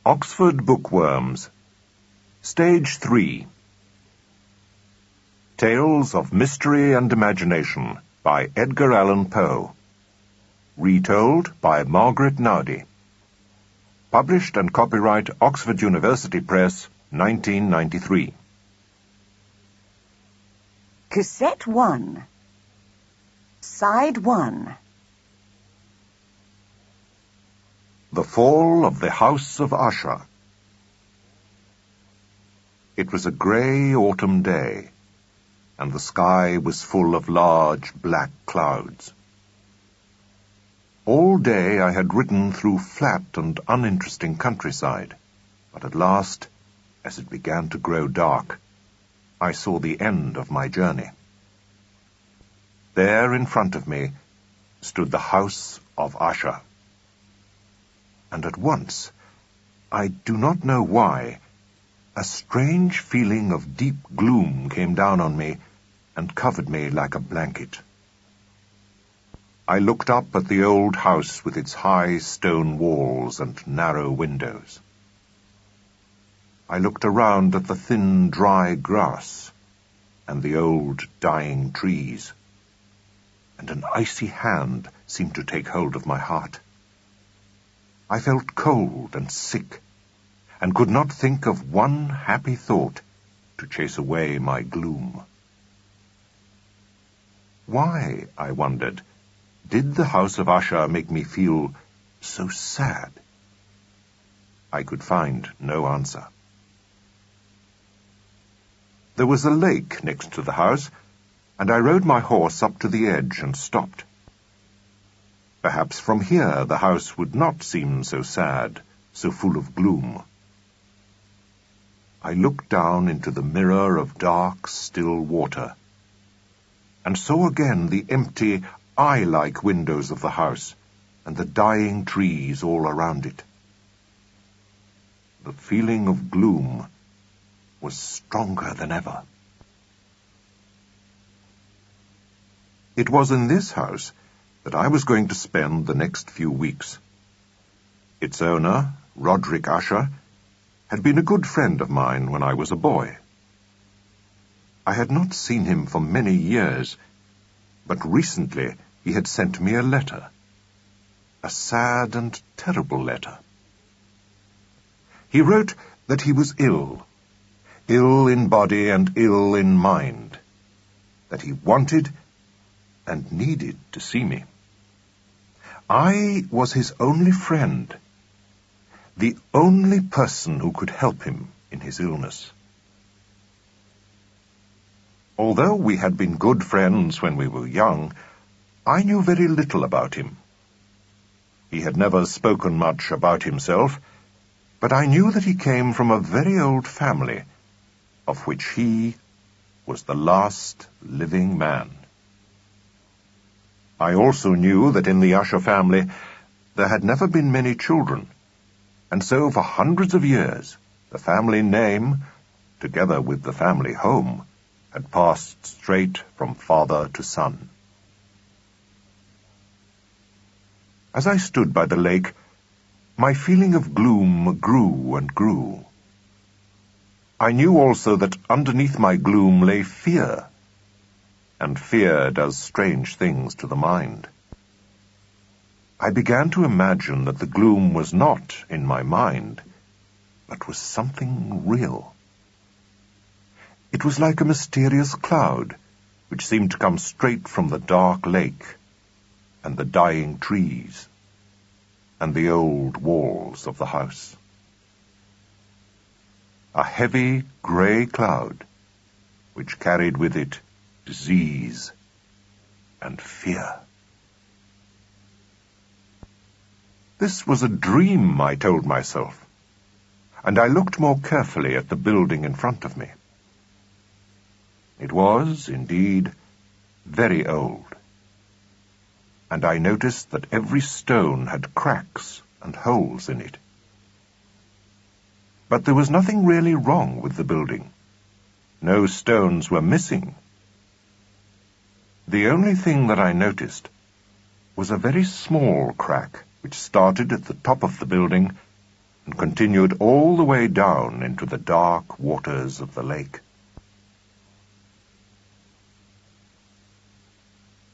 Oxford Bookworms. Stage 3. Tales of Mystery and Imagination by Edgar Allan Poe. Retold by Margaret Nowdy. Published and copyright Oxford University Press, 1993. Cassette 1. Side 1. The Fall of the House of Usher. It was a grey autumn day, and the sky was full of large black clouds. All day I had ridden through flat and uninteresting countryside, but at last, as it began to grow dark, I saw the end of my journey. There in front of me stood the House of Usher. And at once, I do not know why, a strange feeling of deep gloom came down on me and covered me like a blanket. I looked up at the old house with its high stone walls and narrow windows. I looked around at the thin, dry grass and the old, dying trees, and an icy hand seemed to take hold of my heart. I felt cold and sick, and could not think of one happy thought to chase away my gloom. Why, I wondered, did the House of Usher make me feel so sad? I could find no answer. There was a lake next to the house, and I rode my horse up to the edge and stopped. Perhaps from here the house would not seem so sad, so full of gloom. I looked down into the mirror of dark, still water, and saw again the empty, eye-like windows of the house, and the dying trees all around it. The feeling of gloom was stronger than ever. It was in this house that I was going to spend the next few weeks. Its owner, Roderick Usher, had been a good friend of mine when I was a boy. I had not seen him for many years, but recently he had sent me a letter, a sad and terrible letter. He wrote that he was ill in body and ill in mind, that he wanted and needed to see me. I was his only friend, the only person who could help him in his illness. Although we had been good friends when we were young, I knew very little about him. He had never spoken much about himself, but I knew that he came from a very old family, of which he was the last living man. I also knew that in the Usher family there had never been many children, and so for hundreds of years the family name, together with the family home, had passed straight from father to son. As I stood by the lake, my feeling of gloom grew and grew. I knew also that underneath my gloom lay fear, and fear does strange things to the mind. I began to imagine that the gloom was not in my mind, but was something real. It was like a mysterious cloud, which seemed to come straight from the dark lake, and the dying trees, and the old walls of the house. A heavy grey cloud, which carried with it disease and fear. This was a dream, I told myself, and I looked more carefully at the building in front of me. It was, indeed, very old, and I noticed that every stone had cracks and holes in it. But there was nothing really wrong with the building. No stones were missing. The only thing that I noticed was a very small crack which started at the top of the building and continued all the way down into the dark waters of the lake.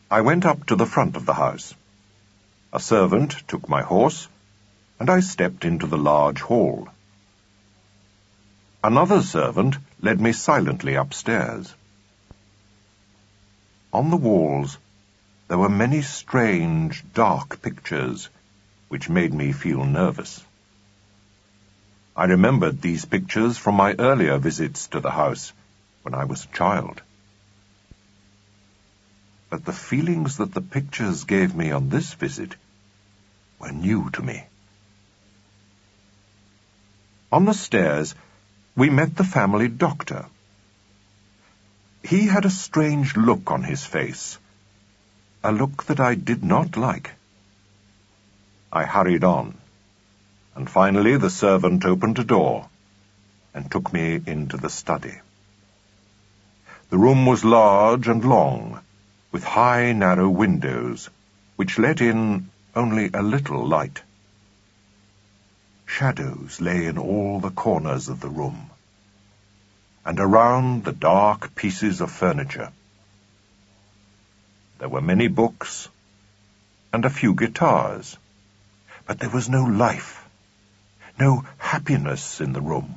I went up to the front of the house. A servant took my horse, and I stepped into the large hall. Another servant led me silently upstairs. On the walls there were many strange, dark pictures, which made me feel nervous. I remembered these pictures from my earlier visits to the house, when I was a child. But the feelings that the pictures gave me on this visit were new to me. On the stairs, we met the family doctor. He had a strange look on his face, a look that I did not like. I hurried on, and finally the servant opened a door and took me into the study. The room was large and long, with high, narrow windows, which let in only a little light. Shadows lay in all the corners of the room, and around the dark pieces of furniture. There were many books and a few guitars, but there was no life, no happiness in the room.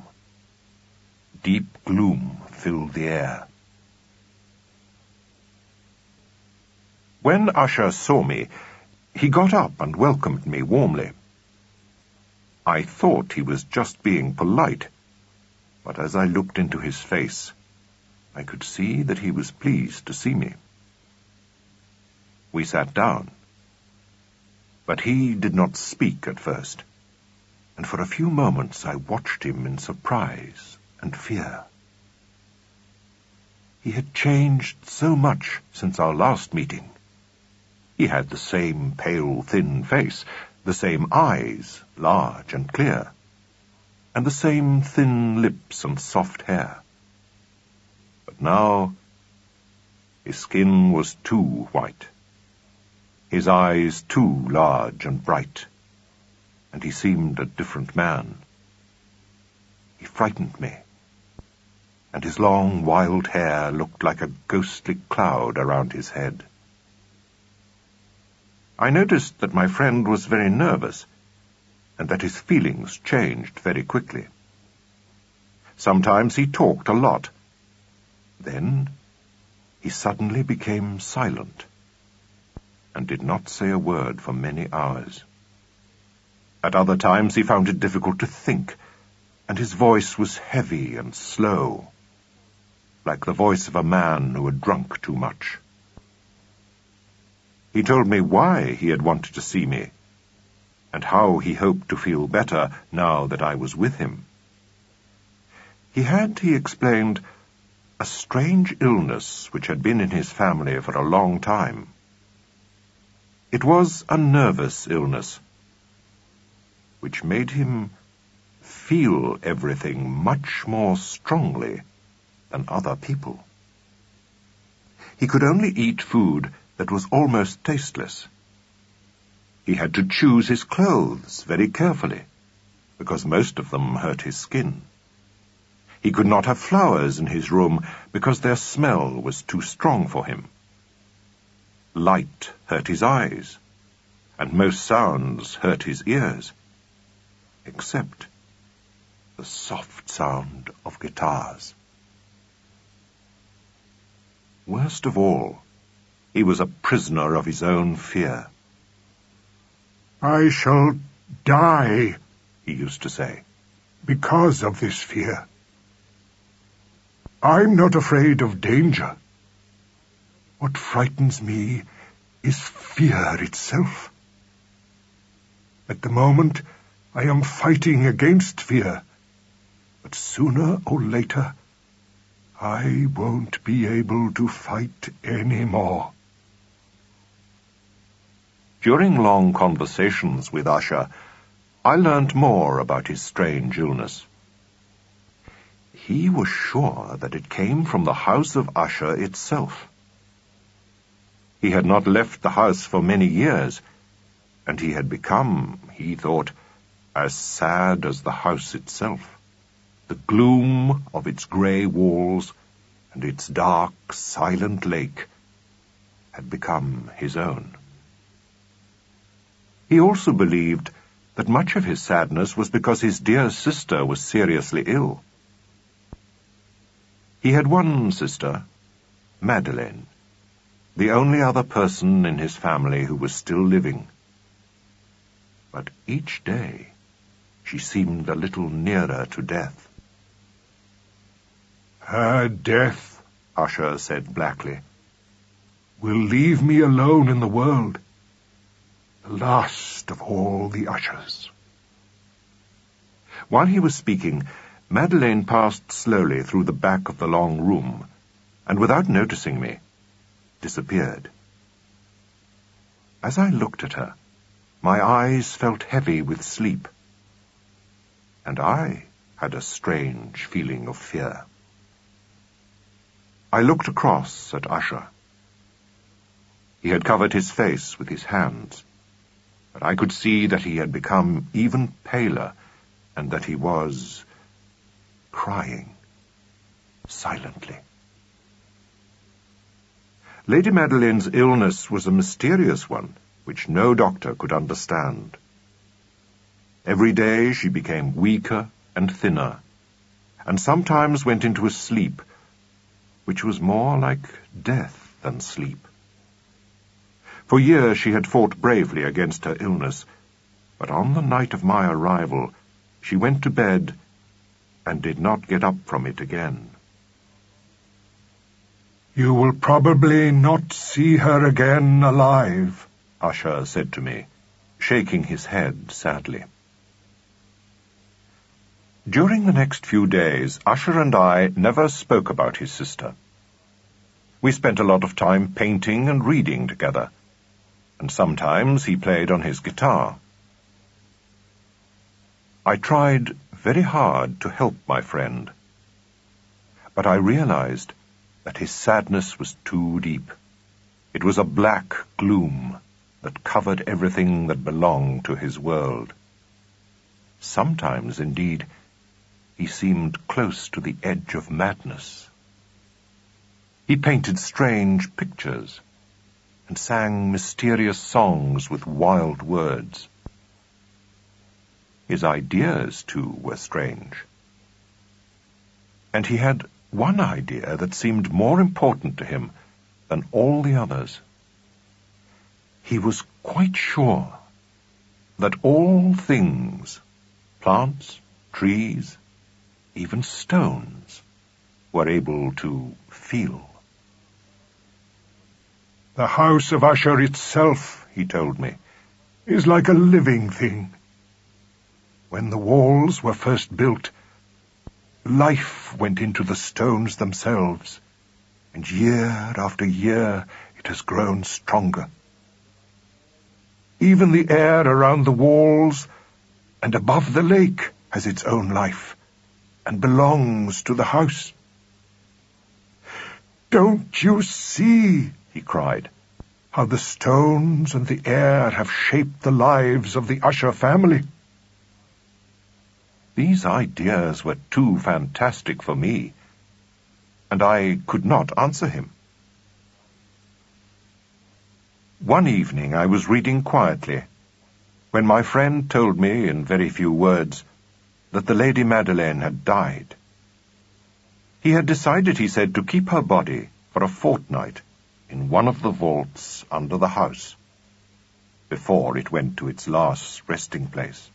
Deep gloom filled the air. When Usher saw me, he got up and welcomed me warmly. I thought he was just being polite, but as I looked into his face, I could see that he was pleased to see me. We sat down, but he did not speak at first, and for a few moments I watched him in surprise and fear. He had changed so much since our last meeting. He had the same pale, thin face, the same eyes, large and clear, and the same thin lips and soft hair. But now his skin was too white, his eyes too large and bright, and he seemed a different man. He frightened me, and his long, wild hair looked like a ghostly cloud around his head. I noticed that my friend was very nervous, and that his feelings changed very quickly. Sometimes he talked a lot. Then he suddenly became silent, and did not say a word for many hours. At other times he found it difficult to think, and his voice was heavy and slow, like the voice of a man who had drunk too much. He told me why he had wanted to see me, and how he hoped to feel better now that I was with him. He had, he explained, a strange illness which had been in his family for a long time. It was a nervous illness, which made him feel everything much more strongly than other people. He could only eat food that was almost tasteless. He had to choose his clothes very carefully, because most of them hurt his skin. He could not have flowers in his room, because their smell was too strong for him. Light hurt his eyes, and most sounds hurt his ears, except the soft sound of guitars. Worst of all, he was a prisoner of his own fear. "I shall die," he used to say, "because of this fear. I'm not afraid of danger. What frightens me is fear itself. At the moment, I am fighting against fear, but sooner or later, I won't be able to fight any more." During long conversations with Usher, I learnt more about his strange illness. He was sure that it came from the house of Usher itself. He had not left the house for many years, and he had become, he thought, as sad as the house itself. The gloom of its grey walls and its dark, silent lake had become his own. He also believed that much of his sadness was because his dear sister was seriously ill. He had one sister, Madeleine, the only other person in his family who was still living. But each day she seemed a little nearer to death. Her death, Usher said blackly, will leave me alone in the world, the last of all the Ushers. While he was speaking, Madeleine passed slowly through the back of the long room, and without noticing me, disappeared. As I looked at her, my eyes felt heavy with sleep, and I had a strange feeling of fear. I looked across at Usher. He had covered his face with his hands, but I could see that he had become even paler, and that he was crying silently. Lady Madeleine's illness was a mysterious one, which no doctor could understand. Every day she became weaker and thinner, and sometimes went into a sleep, which was more like death than sleep. For years she had fought bravely against her illness, but on the night of my arrival she went to bed and did not get up from it again. You will probably not see her again alive, Usher said to me, shaking his head sadly. During the next few days, Usher and I never spoke about his sister. We spent a lot of time painting and reading together, and sometimes he played on his guitar. I tried very hard to help my friend, but I realized that his sadness was too deep. It was a black gloom that covered everything that belonged to his world. Sometimes, indeed, he seemed close to the edge of madness. He painted strange pictures and sang mysterious songs with wild words. His ideas, too, were strange. And he had one idea that seemed more important to him than all the others. He was quite sure that all things, plants, trees, even stones, were able to feel. The house of Usher itself, he told me, is like a living thing. When the walls were first built, life went into the stones themselves, and year after year it has grown stronger. Even the air around the walls and above the lake has its own life, and belongs to the house. Don't you see, he cried, how the stones and the air have shaped the lives of the Usher family? These ideas were too fantastic for me, and I could not answer him. One evening I was reading quietly, when my friend told me in very few words that the Lady Madeleine had died. He had decided, he said, to keep her body for a fortnight in one of the vaults under the house, before it went to its last resting place.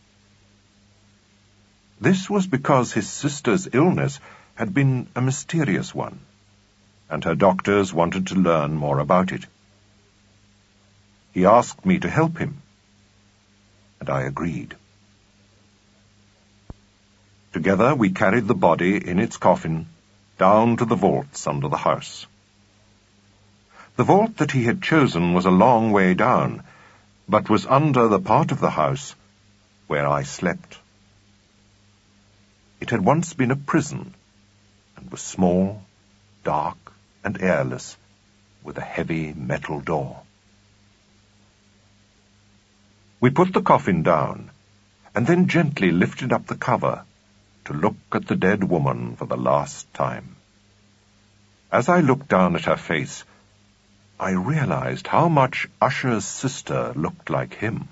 This was because his sister's illness had been a mysterious one, and her doctors wanted to learn more about it. He asked me to help him, and I agreed. Together we carried the body in its coffin down to the vaults under the house. The vault that he had chosen was a long way down, but was under the part of the house where I slept. It had once been a prison, and was small, dark, and airless, with a heavy metal door. We put the coffin down, and then gently lifted up the cover to look at the dead woman for the last time. As I looked down at her face, I realized how much Usher's sister looked like him.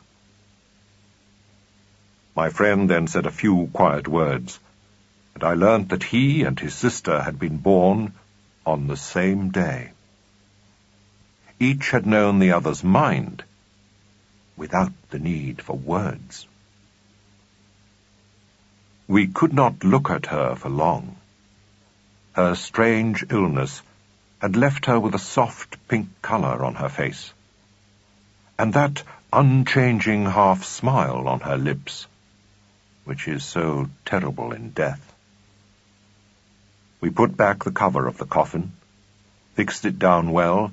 My friend then said a few quiet words, and I learnt that he and his sister had been born on the same day. Each had known the other's mind, without the need for words. We could not look at her for long. Her strange illness had left her with a soft pink colour on her face, and that unchanging half-smile on her lips, which is so terrible in death. We put back the cover of the coffin, fixed it down well,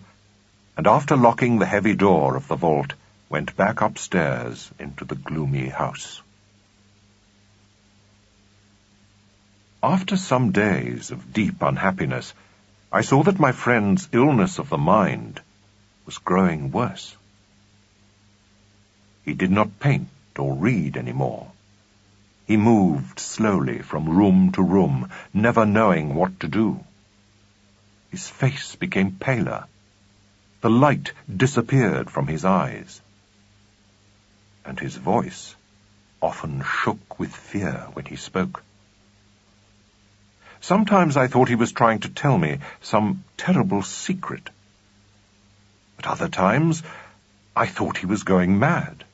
and after locking the heavy door of the vault, went back upstairs into the gloomy house. After some days of deep unhappiness, I saw that my friend's illness of the mind was growing worse. He did not paint or read any more. He moved slowly from room to room, never knowing what to do. His face became paler. The light disappeared from his eyes, and his voice often shook with fear when he spoke. Sometimes I thought he was trying to tell me some terrible secret. At other times, I thought he was going mad.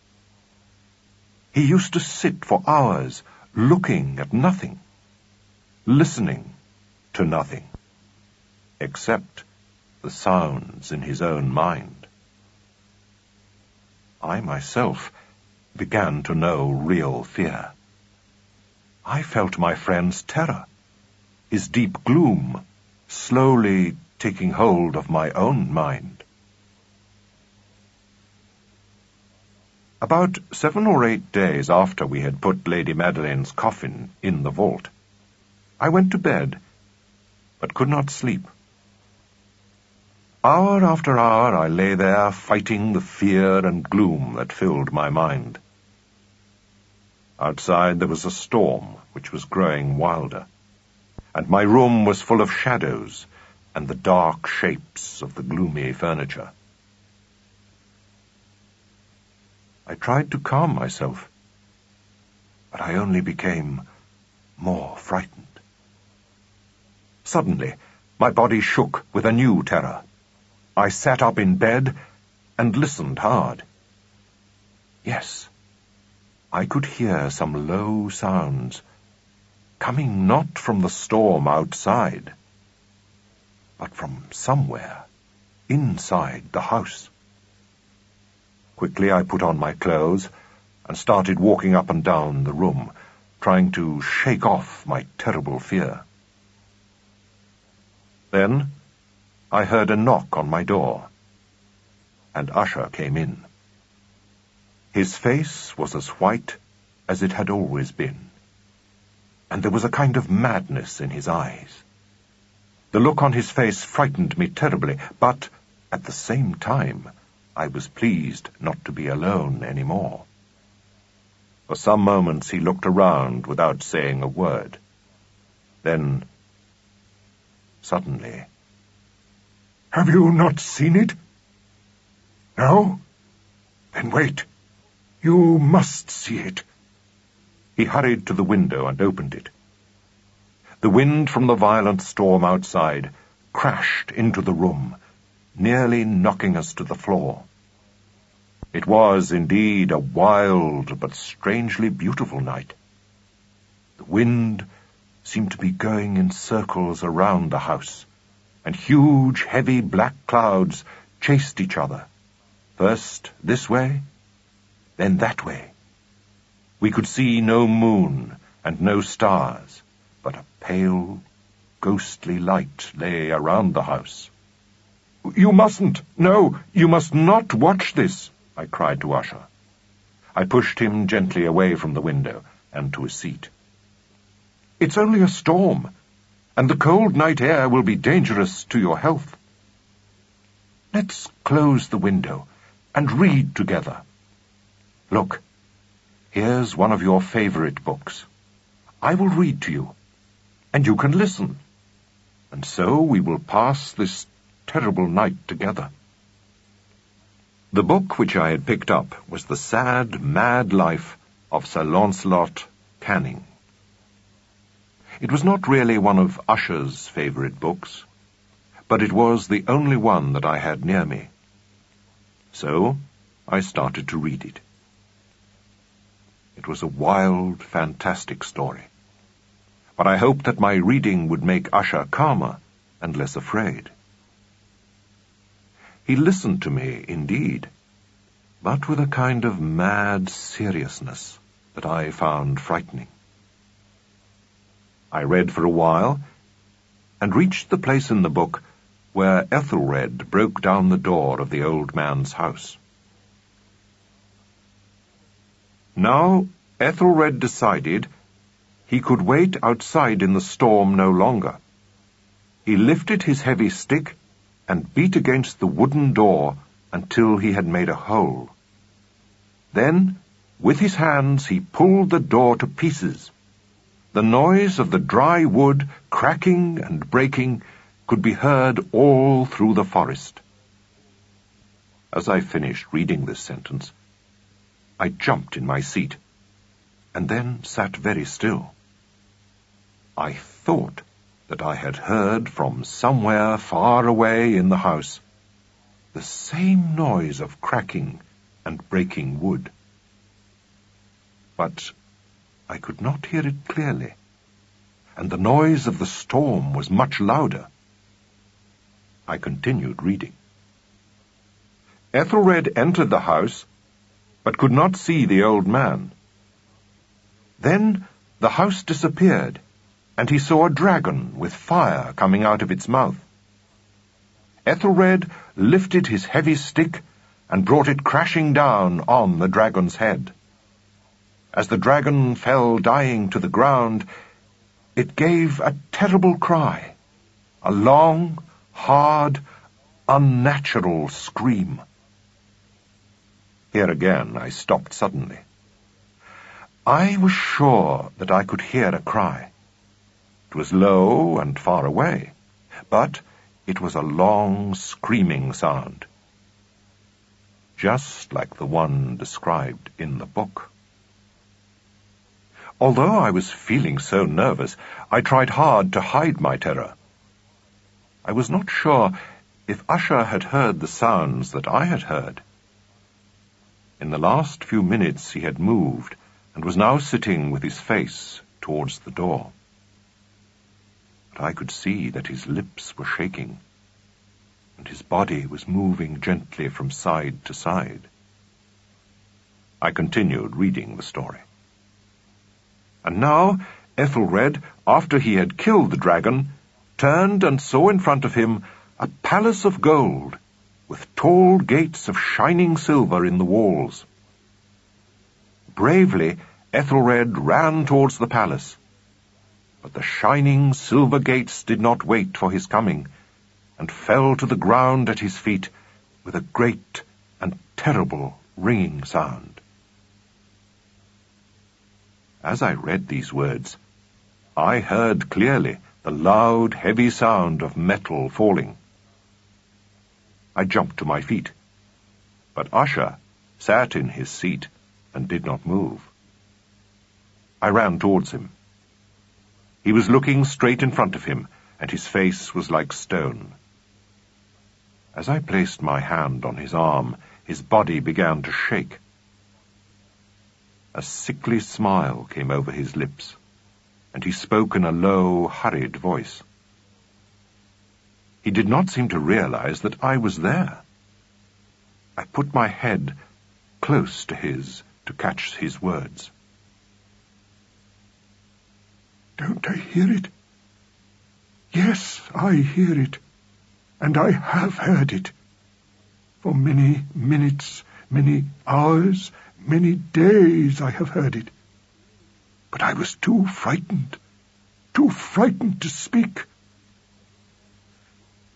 He used to sit for hours, looking at nothing, listening to nothing, except the sounds in his own mind. I myself began to know real fear. I felt my friend's terror, his deep gloom, slowly taking hold of my own mind. About 7 or 8 days after we had put Lady Madeleine's coffin in the vault, I went to bed, but could not sleep. Hour after hour I lay there fighting the fear and gloom that filled my mind. Outside there was a storm which was growing wilder, and my room was full of shadows and the dark shapes of the gloomy furniture. I tried to calm myself, but I only became more frightened. Suddenly, my body shook with a new terror. I sat up in bed and listened hard. Yes, I could hear some low sounds, coming not from the storm outside, but from somewhere inside the house. Quickly I put on my clothes and started walking up and down the room, trying to shake off my terrible fear. Then I heard a knock on my door, and Usher came in. His face was as white as it had always been, and there was a kind of madness in his eyes. The look on his face frightened me terribly, but at the same time I was pleased not to be alone any more. For some moments he looked around without saying a word. Then, suddenly, "Have you not seen it? No? Then wait. You must see it." he hurried to the window and opened it. The wind from the violent storm outside crashed into the room, nearly knocking us to the floor. It was indeed a wild but strangely beautiful night. The wind seemed to be going in circles around the house, and huge, heavy black clouds chased each other, first this way, then that way. We could see no moon and no stars, but a pale, ghostly light lay around the house. "You mustn't! No, you must not watch this!" I cried to Usher. I pushed him gently away from the window and to a seat. "It's only a storm, and the cold night air will be dangerous to your health. Let's close the window and read together. Look, Here's one of your favorite books. I will read to you, and you can listen, and so we will pass this terrible night together." The book which I had picked up was The Sad, Mad Life of Sir Launcelot Canning. It was not really one of Usher's favourite books, but it was the only one that I had near me. So I started to read it. It was a wild, fantastic story, but I hoped that my reading would make Usher calmer and less afraid. He listened to me, indeed, but with a kind of mad seriousness that I found frightening. I read for a while, and reached the place in the book where Ethelred broke down the door of the old man's house. Now Ethelred decided he could wait outside in the storm no longer. He lifted his heavy stick and beat against the wooden door until he had made a hole. Then, with his hands, he pulled the door to pieces. The noise of the dry wood cracking and breaking could be heard all through the forest. As I finished reading this sentence, I jumped in my seat, and then sat very still. I thought that I had heard from somewhere far away in the house the same noise of cracking and breaking wood. But I could not hear it clearly, and the noise of the storm was much louder. I continued reading. Ethelred entered the house, but could not see the old man. Then the house disappeared, and he saw a dragon with fire coming out of its mouth. Ethelred lifted his heavy stick and brought it crashing down on the dragon's head. As the dragon fell dying to the ground, it gave a terrible cry, a long, hard, unnatural scream. Here again I stopped suddenly. I was sure that I could hear a cry. It was low and far away, but it was a long, screaming sound, just like the one described in the book. Although I was feeling so nervous, I tried hard to hide my terror. I was not sure if Usher had heard the sounds that I had heard. In the last few minutes he had moved, and was now sitting with his face towards the door. But I could see that his lips were shaking, and his body was moving gently from side to side. I continued reading the story. And now Ethelred, after he had killed the dragon, turned and saw in front of him a palace of gold, with tall gates of shining silver in the walls. Bravely Ethelred ran towards the palace, but the shining silver gates did not wait for his coming, and fell to the ground at his feet with a great and terrible ringing sound. As I read these words, I heard clearly the loud, heavy sound of metal falling. I jumped to my feet, but Usher sat in his seat and did not move. I ran towards him. He was looking straight in front of him, and his face was like stone. As I placed my hand on his arm, his body began to shake. A sickly smile came over his lips, and he spoke in a low, hurried voice. He did not seem to realize that I was there. I put my head close to his to catch his words. "Don't I hear it? Yes, I hear it, and I have heard it. For many minutes, many hours, many days I have heard it. But I was too frightened to speak.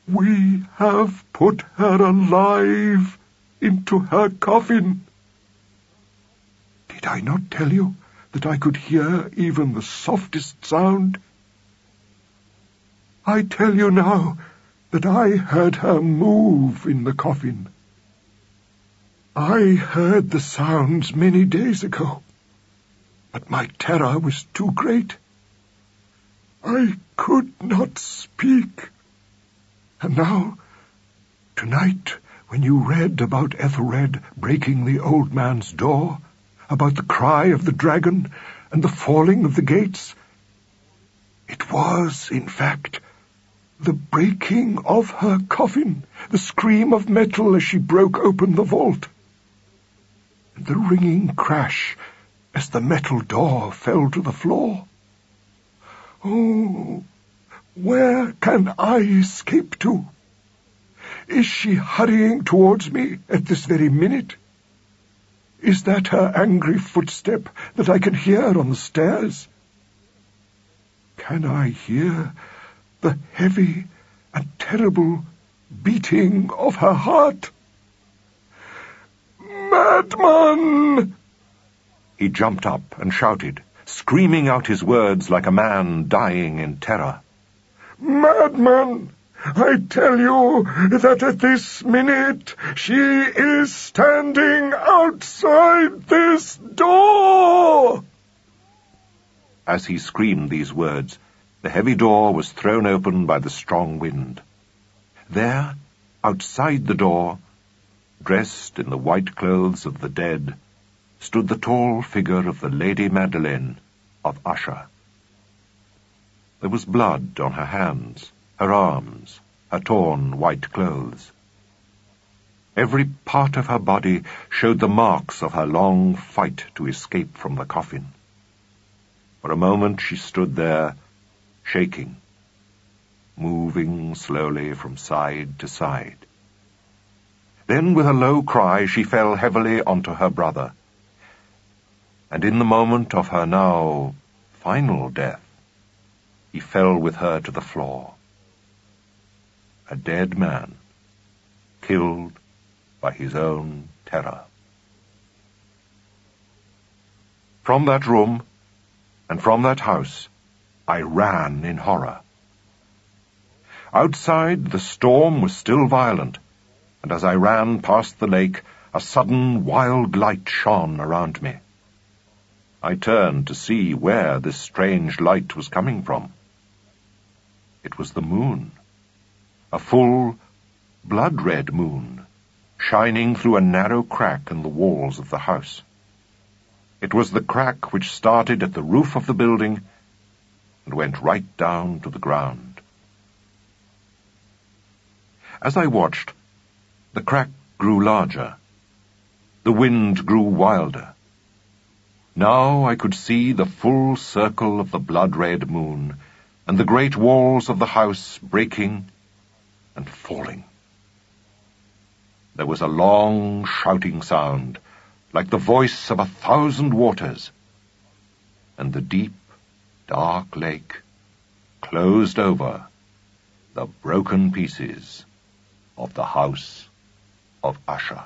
We have put her alive into her coffin." Did Did I not tell you that I could hear even the softest sound? I tell you now that I heard her move in the coffin. I heard the sounds many days ago, but my terror was too great. I could not speak. And now, tonight, when you read about Ethelred breaking the old man's door, about the cry of the dragon and the falling of the gates, it was, in fact, the breaking of her coffin, the scream of metal as she broke open the vault, and the ringing crash as the metal door fell to the floor. Oh, where can I escape to? Is she hurrying towards me at this very minute? Is that her angry footstep that I can hear on the stairs? Can I hear the heavy and terrible beating of her heart? Madman! He jumped up and shouted, screaming out his words like a man dying in terror. Madman! I tell you that at this minute she is standing outside this door! As he screamed these words, the heavy door was thrown open by the strong wind. There, outside the door, dressed in the white clothes of the dead, stood the tall figure of the Lady Madeleine of Usher. There was blood on her hands, her arms, her torn white clothes. Every part of her body showed the marks of her long fight to escape from the coffin. For a moment she stood there, shaking, moving slowly from side to side. Then, with a low cry, she fell heavily onto her brother. And in the moment of her now final death, he fell with her to the floor. A dead man, killed by his own terror. From that room, and from that house, I ran in horror. Outside, the storm was still violent, and as I ran past the lake, a sudden wild light shone around me. I turned to see where this strange light was coming from. It was the moon, a full, blood-red moon, shining through a narrow crack in the walls of the house. It was the crack which started at the roof of the building and went right down to the ground. As I watched, the crack grew larger. The wind grew wilder. Now I could see the full circle of the blood-red moon and the great walls of the house breaking and falling. There was a long shouting sound, like the voice of 1,000 waters, and the deep, dark lake closed over the broken pieces of the house of Usher.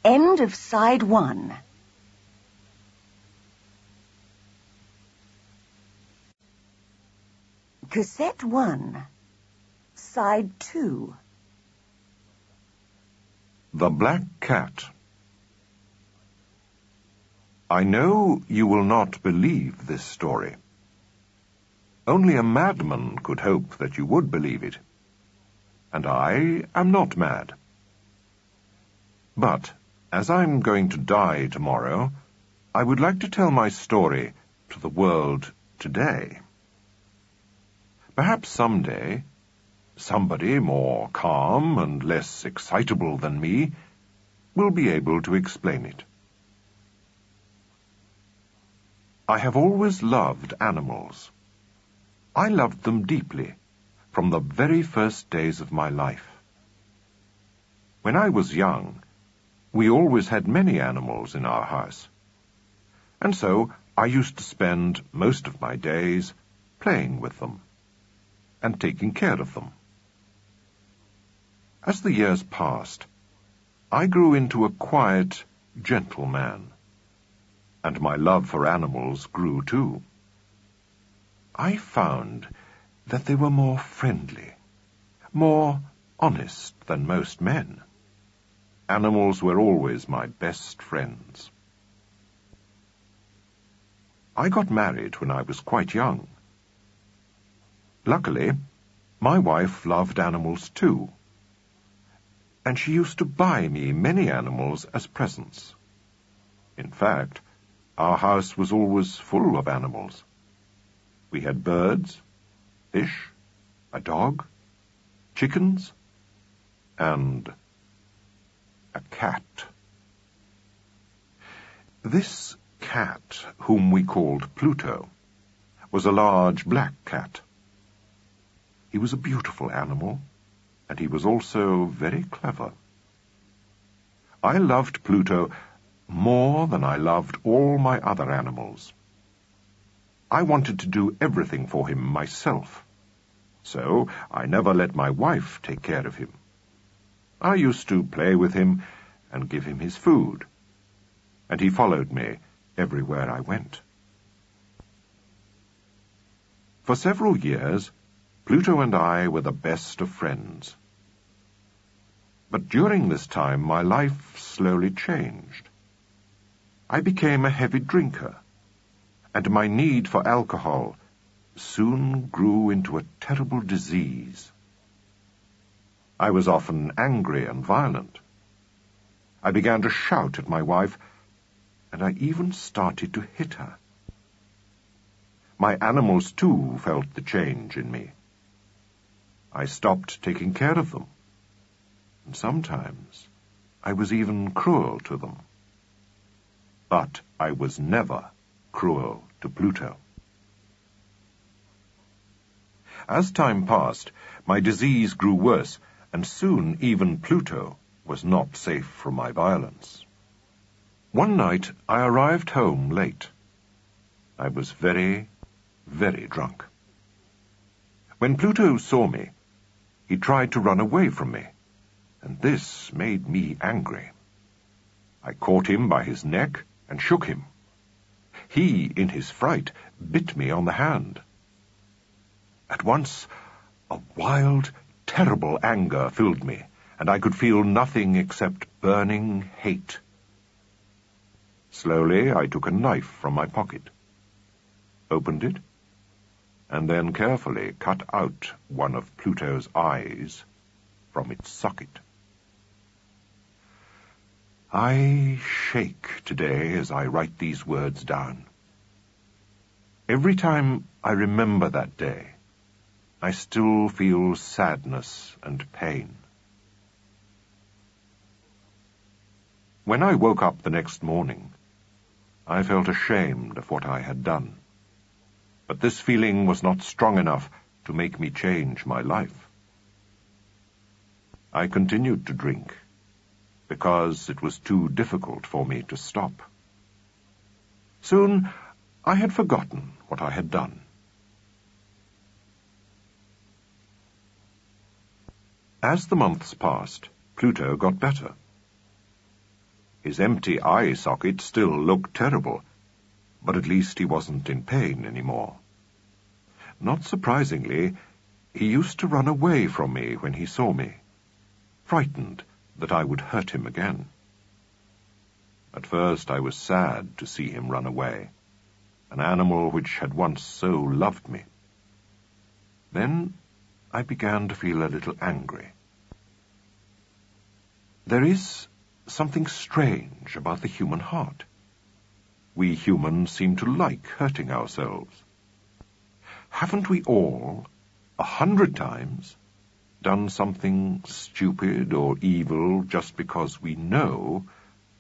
End of side 1. Cassette 1, side 2. The Black Cat. I know you will not believe this story. Only a madman could hope that you would believe it. And I am not mad. But, as I'm going to die tomorrow, I would like to tell my story to the world today. Perhaps someday, somebody more calm and less excitable than me will be able to explain it. I have always loved animals. I loved them deeply, from the very first days of my life. When I was young, we always had many animals in our house, and so I used to spend most of my days playing with them and taking care of them. As the years passed, I grew into a quiet, gentle man, and my love for animals grew too. I found that they were more friendly, more honest than most men. Animals were always my best friends. I got married when I was quite young. Luckily, my wife loved animals too, and she used to buy me many animals as presents. In fact, our house was always full of animals. We had birds, fish, a dog, chickens, and a cat. This cat, whom we called Pluto, was a large black cat. He was a beautiful animal, and he was also very clever. I loved Pluto more than I loved all my other animals. I wanted to do everything for him myself, so I never let my wife take care of him. I used to play with him and give him his food, and he followed me everywhere I went. For several years, Pluto and I were the best of friends. But during this time, my life slowly changed. I became a heavy drinker, and my need for alcohol soon grew into a terrible disease. I was often angry and violent. I began to shout at my wife, and I even started to hit her. My animals, too, felt the change in me. I stopped taking care of them, and sometimes I was even cruel to them. But I was never cruel to Pluto. As time passed, my disease grew worse, and soon even Pluto was not safe from my violence. One night I arrived home late. I was very, very drunk. When Pluto saw me, he tried to run away from me, and this made me angry. I caught him by his neck and shook him. He, in his fright, bit me on the hand. At once, a wild, terrible anger filled me, and I could feel nothing except burning hate. Slowly, I took a knife from my pocket, opened it, and then carefully cut out one of Pluto's eyes from its socket. I shake today as I write these words down. Every time I remember that day, I still feel sadness and pain. When I woke up the next morning, I felt ashamed of what I had done. But this feeling was not strong enough to make me change my life. I continued to drink, because it was too difficult for me to stop. Soon, I had forgotten what I had done. As the months passed, Pluto got better. His empty eye socket still looked terrible, but at least he wasn't in pain anymore. Not surprisingly, he used to run away from me when he saw me, frightened that I would hurt him again. At first I was sad to see him run away, an animal which had once so loved me. Then I began to feel a little angry. There is something strange about the human heart. We humans seem to like hurting ourselves. Haven't we all, 100 times, done something stupid or evil just because we know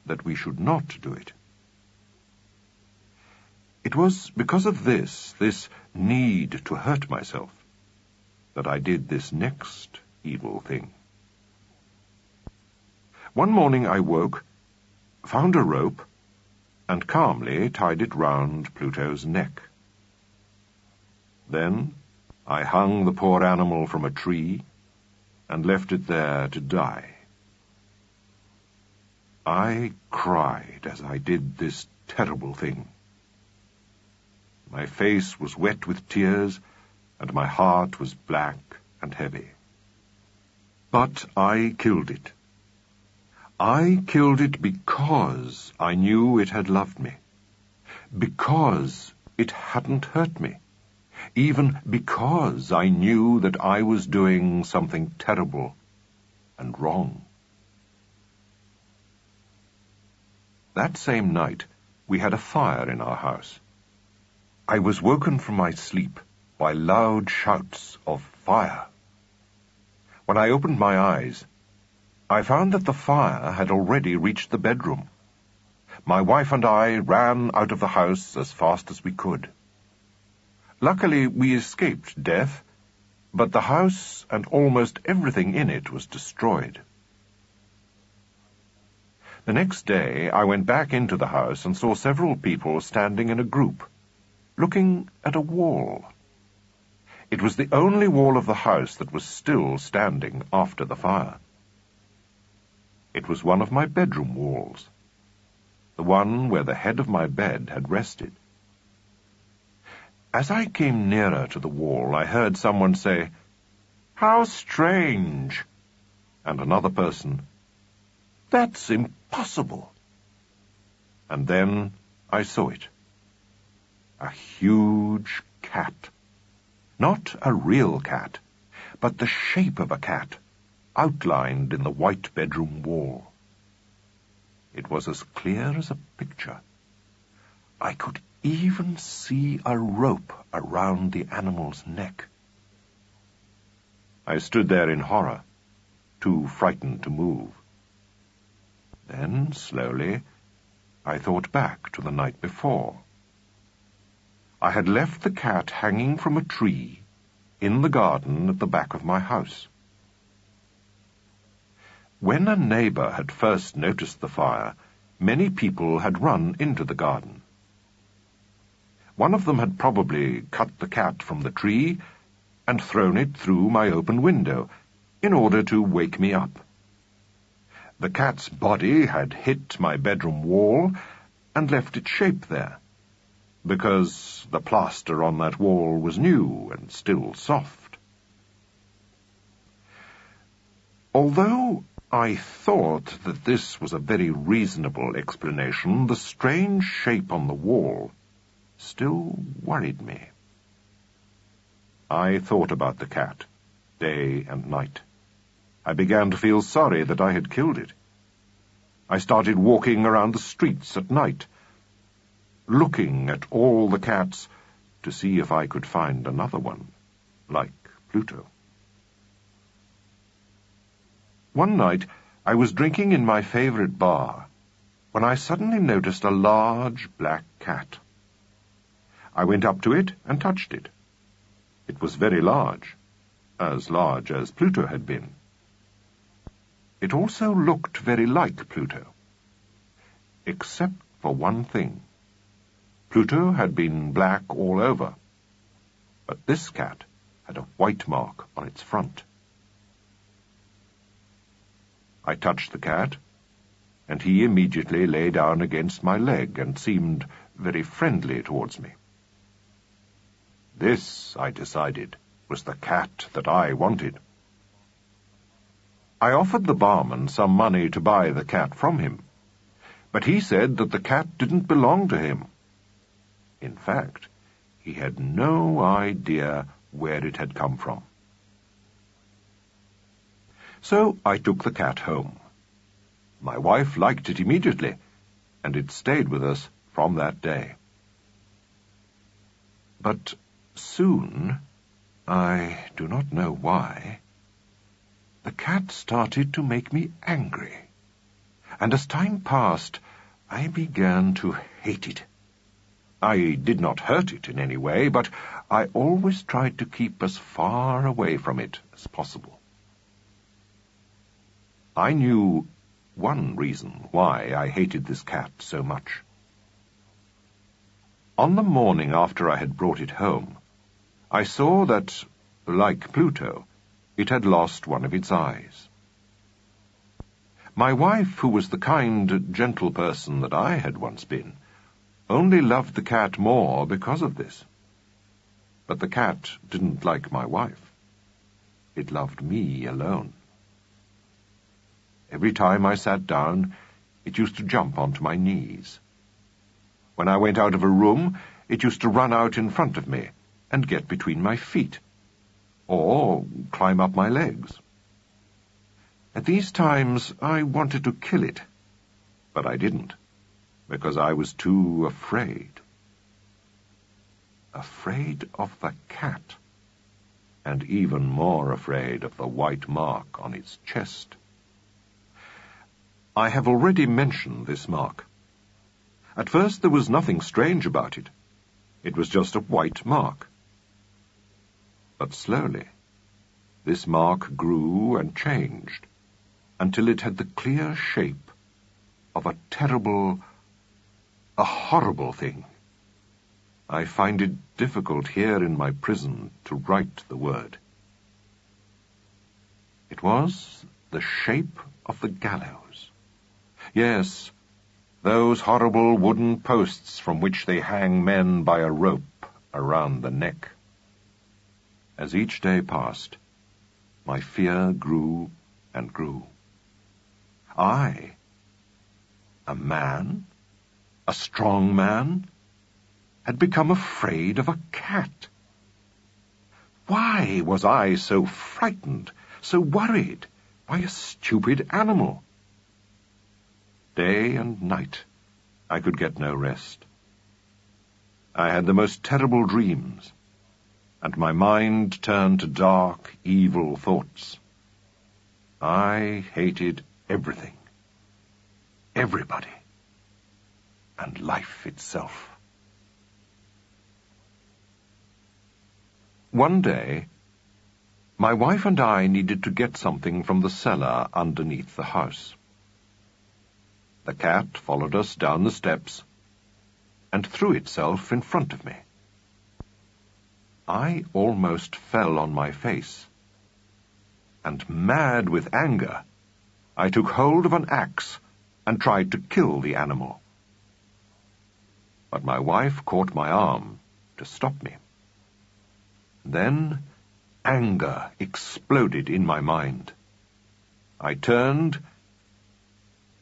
that we should not do it? It was because of this need to hurt myself, that I did this next evil thing. One morning I woke, found a rope, and calmly tied it round Pluto's neck. Then I hung the poor animal from a tree and left it there to die. I cried as I did this terrible thing. My face was wet with tears, and my heart was black and heavy. But I killed it. I killed it because I knew it had loved me, because it hadn't hurt me, even because I knew that I was doing something terrible and wrong. That same night, we had a fire in our house. I was woken from my sleep by loud shouts of fire. When I opened my eyes, I found that the fire had already reached the bedroom. My wife and I ran out of the house as fast as we could. Luckily, we escaped death, but the house and almost everything in it was destroyed. The next day, I went back into the house and saw several people standing in a group, looking at a wall. It was the only wall of the house that was still standing after the fire. It was one of my bedroom walls, the one where the head of my bed had rested. As I came nearer to the wall, I heard someone say, "How strange!" and another person, "That's impossible." And then I saw it. A huge cat. Not a real cat, but the shape of a cat, outlined in the white bedroom wall. It was as clear as a picture. I could even see a rope around the animal's neck. I stood there in horror, too frightened to move. Then, slowly, I thought back to the night before. I had left the cat hanging from a tree in the garden at the back of my house. When a neighbor had first noticed the fire, many people had run into the garden. One of them had probably cut the cat from the tree and thrown it through my open window in order to wake me up. The cat's body had hit my bedroom wall and left its shape there, because the plaster on that wall was new and still soft. Although I thought that this was a very reasonable explanation, the strange shape on the wall still worried me. I thought about the cat, day and night. I began to feel sorry that I had killed it. I started walking around the streets at night, looking at all the cats to see if I could find another one, like Pluto. One night, I was drinking in my favorite bar when I suddenly noticed a large black cat. I went up to it and touched it. It was very large as Pluto had been. It also looked very like Pluto, except for one thing. Pluto had been black all over, but this cat had a white mark on its front. I touched the cat, and he immediately lay down against my leg and seemed very friendly towards me. This, I decided, was the cat that I wanted. I offered the barman some money to buy the cat from him, but he said that the cat didn't belong to him. In fact, he had no idea where it had come from. So I took the cat home. My wife liked it immediately, and it stayed with us from that day. But soon, I do not know why, the cat started to make me angry, and as time passed, I began to hate it. I did not hurt it in any way, but I always tried to keep as far away from it as possible. I knew one reason why I hated this cat so much. On the morning after I had brought it home, I saw that, like Pluto, it had lost one of its eyes. My wife, who was the kind, gentle person that I had once been, only loved the cat more because of this. But the cat didn't like my wife. It loved me alone. Every time I sat down, it used to jump onto my knees. When I went out of a room, it used to run out in front of me and get between my feet, or climb up my legs. At these times, I wanted to kill it, but I didn't, because I was too afraid. Afraid of the cat, and even more afraid of the white mark on its chest. I have already mentioned this mark. At first there was nothing strange about it. It was just a white mark. But slowly, this mark grew and changed, until it had the clear shape of a terrible, a horrible thing. I find it difficult here in my prison to write the word. It was the shape of the gallows. Yes, those horrible wooden posts from which they hang men by a rope around the neck. As each day passed, my fear grew and grew. I, a man, a strong man, had become afraid of a cat. Why was I so frightened, so worried by a stupid animal? Day and night, I could get no rest. I had the most terrible dreams, and my mind turned to dark, evil thoughts. I hated everything, everybody, and life itself. One day, my wife and I needed to get something from the cellar underneath the house. The cat followed us down the steps and threw itself in front of me. I almost fell on my face, and mad with anger, I took hold of an axe and tried to kill the animal. But my wife caught my arm to stop me. Then anger exploded in my mind. I turned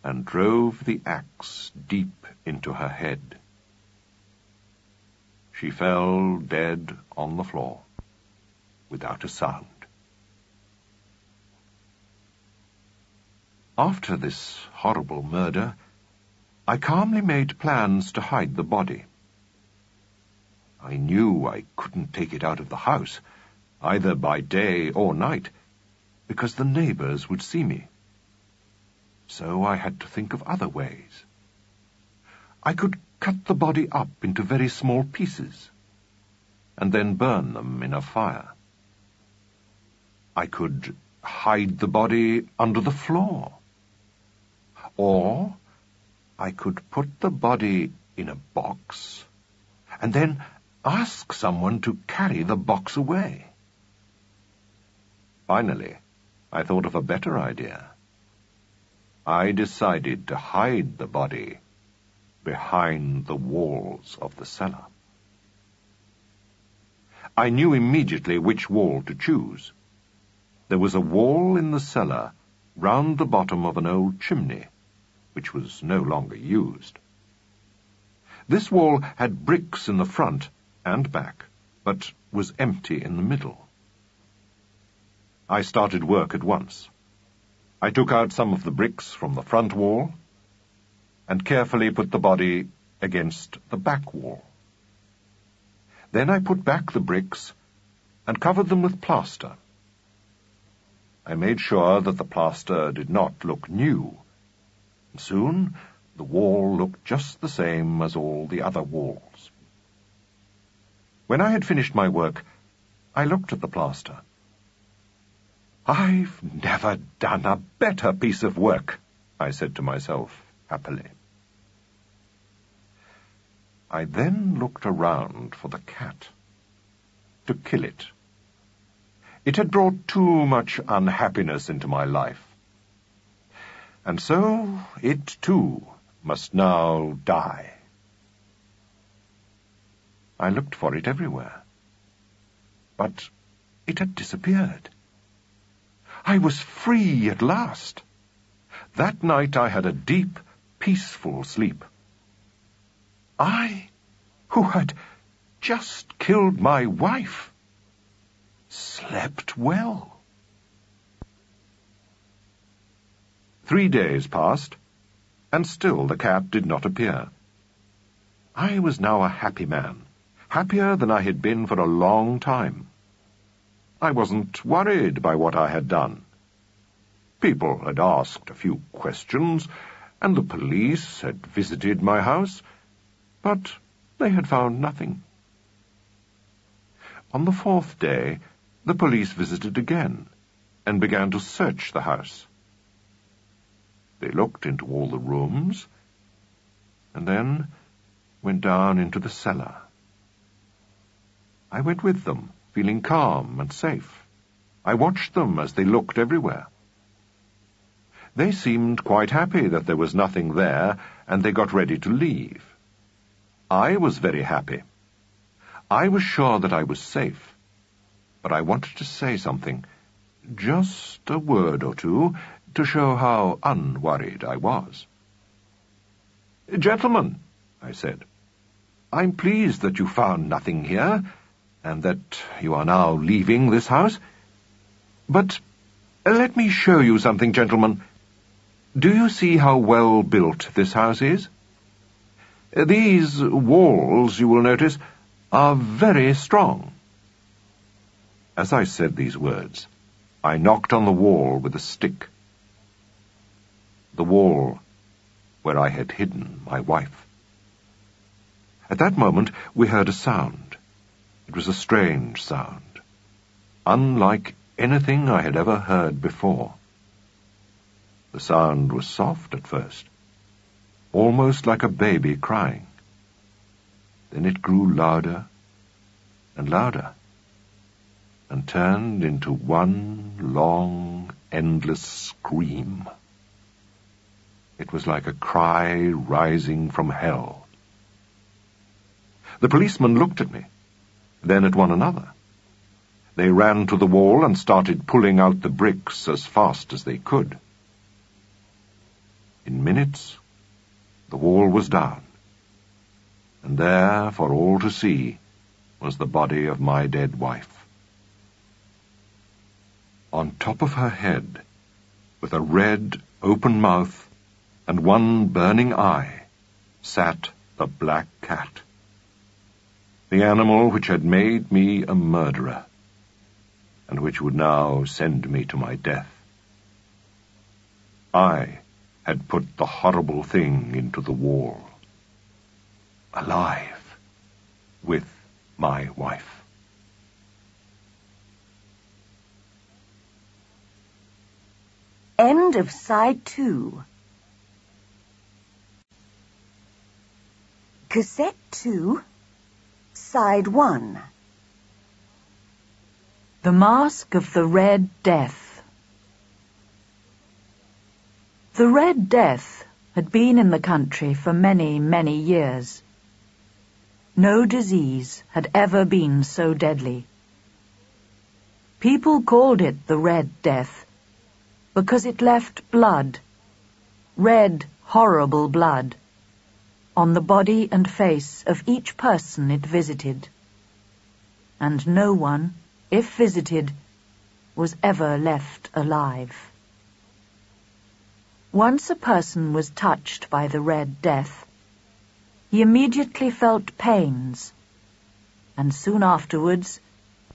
and drove the axe deep into her head. She fell dead on the floor, without a sound. After this horrible murder, I calmly made plans to hide the body. I knew I couldn't take it out of the house, either by day or night, because the neighbors would see me. So I had to think of other ways. I could cut the body up into very small pieces, and then burn them in a fire. I could hide the body under the floor, or I could put the body in a box, and then ask someone to carry the box away. Finally, I thought of a better idea. I decided to hide the body behind the walls of the cellar. I knew immediately which wall to choose. There was a wall in the cellar round the bottom of an old chimney, which was no longer used. This wall had bricks in the front and back, but was empty in the middle. I started work at once. I took out some of the bricks from the front wall and carefully put the body against the back wall. Then I put back the bricks and covered them with plaster. I made sure that the plaster did not look new, and soon the wall looked just the same as all the other walls. When I had finished my work, I looked at the plaster. "I've never done a better piece of work," I said to myself happily. I then looked around for the cat, to kill it. It had brought too much unhappiness into my life. and so it too must now die. I looked for it everywhere, but it had disappeared. I was free at last. That night I had a deep, peaceful sleep. I, who had just killed my wife, slept well. 3 days passed, and still the cat did not appear. I was now a happy man, happier than I had been for a long time. I wasn't worried by what I had done. People had asked a few questions, and the police had visited my house, but they had found nothing. On the 4th day, the police visited again, and began to search the house. They looked into all the rooms, and then went down into the cellar. I went with them, feeling calm and safe. I watched them as they looked everywhere. They seemed quite happy that there was nothing there, and they got ready to leave. I was very happy. I was sure that I was safe, but I wanted to say something, just a word or two, to show how unworried I was. "Gentlemen," I said, "I'm pleased that you found nothing here, and that you are now leaving this house. But let me show you something, gentlemen. Do you see how well built this house is? These walls, you will notice, are very strong." As I said these words, I knocked on the wall with a stick. The wall where I had hidden my wife. At that moment we heard a sound. It was a strange sound, unlike anything I had ever heard before. The sound was soft at first, almost like a baby crying. Then it grew louder and louder, and turned into one long, endless scream. It was like a cry rising from hell. The policemen looked at me, then at one another. They ran to the wall and started pulling out the bricks as fast as they could. In minutes, the wall was down, and there, for all to see, was the body of my dead wife. On top of her head, with a red, open mouth and one burning eye, sat the black cat, the animal which had made me a murderer, and which would now send me to my death. I had put the horrible thing into the wall, alive, with my wife. End of Side 2. Cassette 2, Side 1. The Mask of the Red Death. The Red Death had been in the country for many, many years. No disease had ever been so deadly. People called it the Red Death because it left blood, red, horrible blood, on the body and face of each person it visited. And no one, if visited, was ever left alive. Once a person was touched by the Red Death, he immediately felt pains, and soon afterwards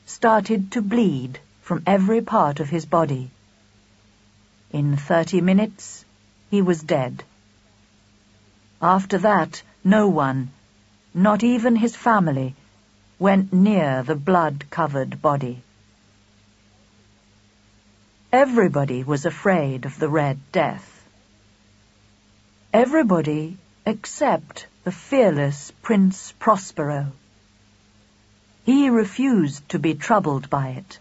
started to bleed from every part of his body. In 30 minutes, he was dead. After that, no one, not even his family, went near the blood-covered body. Everybody was afraid of the Red Death. Everybody except the fearless Prince Prospero. He refused to be troubled by it.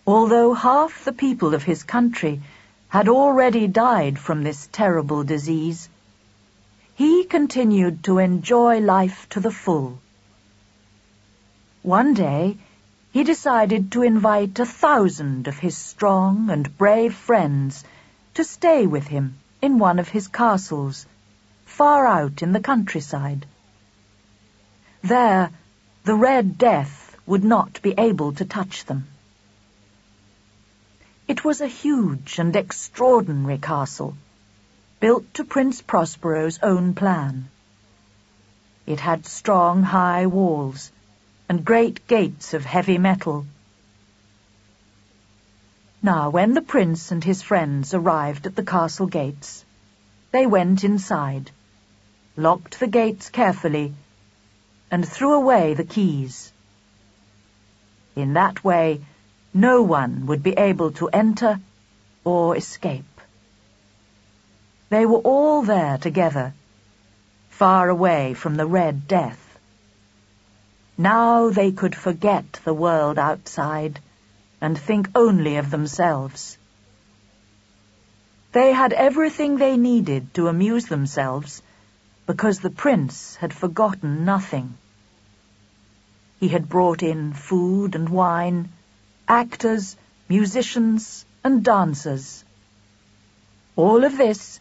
Although half the people of his country had already died from this terrible disease, he continued to enjoy life to the full. One day, he decided to invite 1,000 of his strong and brave friends to stay with him in one of his castles, far out in the countryside. There, the Red Death would not be able to touch them. It was a huge and extraordinary castle, built to Prince Prospero's own plan. It had strong, high walls and great gates of heavy metal. Now, when the prince and his friends arrived at the castle gates, they went inside, locked the gates carefully, and threw away the keys. In that way, no one would be able to enter or escape. They were all there together, far away from the Red Death. Now they could forget the world outside and think only of themselves. They had everything they needed to amuse themselves because the prince had forgotten nothing. He had brought in food and wine, actors, musicians, and dancers. All of this,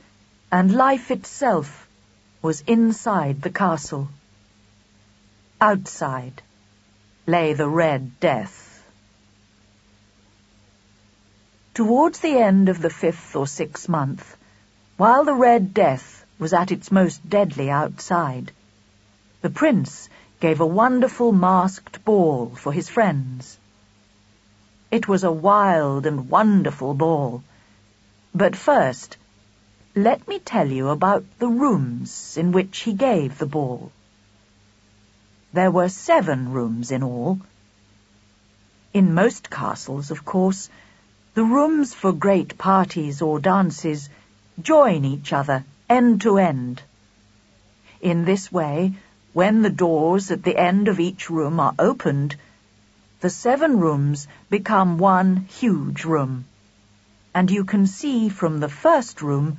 and life itself, was inside the castle. Outside lay the Red Death. Towards the end of the 5th or 6th month, while the Red Death was at its most deadly outside, the prince gave a wonderful masked ball for his friends. It was a wild and wonderful ball. But first, let me tell you about the rooms in which he gave the ball. There were 7 rooms in all. In most castles, of course, the rooms for great parties or dances join each other end to end. In this way, when the doors at the end of each room are opened, the 7 rooms become one huge room, and you can see from the first room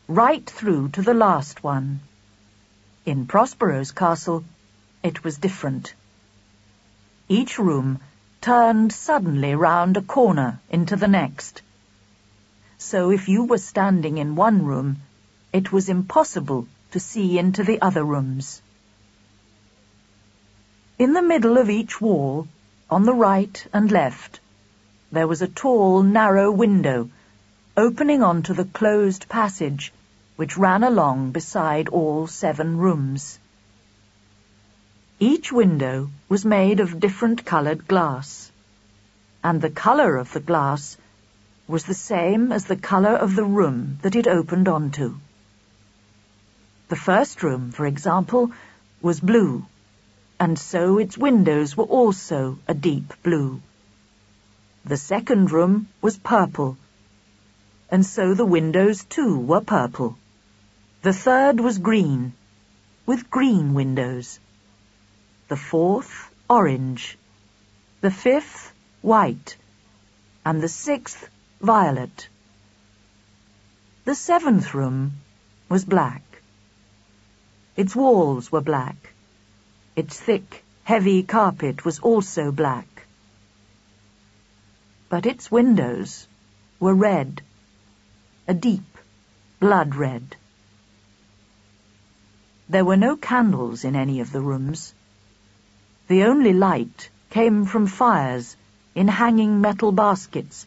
right through to the last one. In Prospero's castle, it was different. Each room turned suddenly round a corner into the next. So if you were standing in one room, it was impossible to see into the other rooms. In the middle of each wall, on the right and left, there was a tall, narrow window opening onto the closed passage which ran along beside all 7 rooms. Each window was made of different-coloured glass, and the colour of the glass was the same as the colour of the room that it opened onto. The first room, for example, was blue, and so its windows were also a deep blue. The second room was purple, and so the windows too were purple. The third was green, with green windows. The fourth, orange. The 5th, white. And the 6th, violet. The 7th room was black. Its walls were black. Its thick, heavy carpet was also black. But its windows were red, a deep blood red. There were no candles in any of the rooms. The only light came from fires in hanging metal baskets,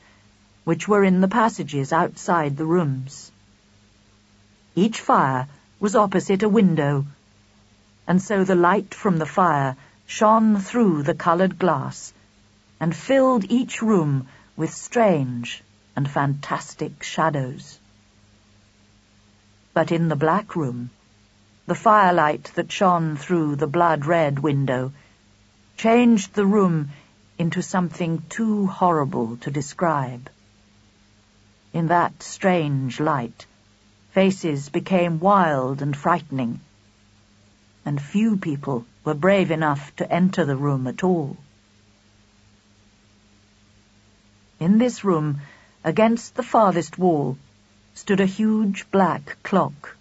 which were in the passages outside the rooms. Each fire was opposite a window, and so the light from the fire shone through the coloured glass and filled each room with strange and fantastic shadows. But in the black room, the firelight that shone through the blood-red window changed the room into something too horrible to describe. In that strange light, faces became wild and frightening, and few people were brave enough to enter the room at all. In this room, against the farthest wall, stood a huge black clock.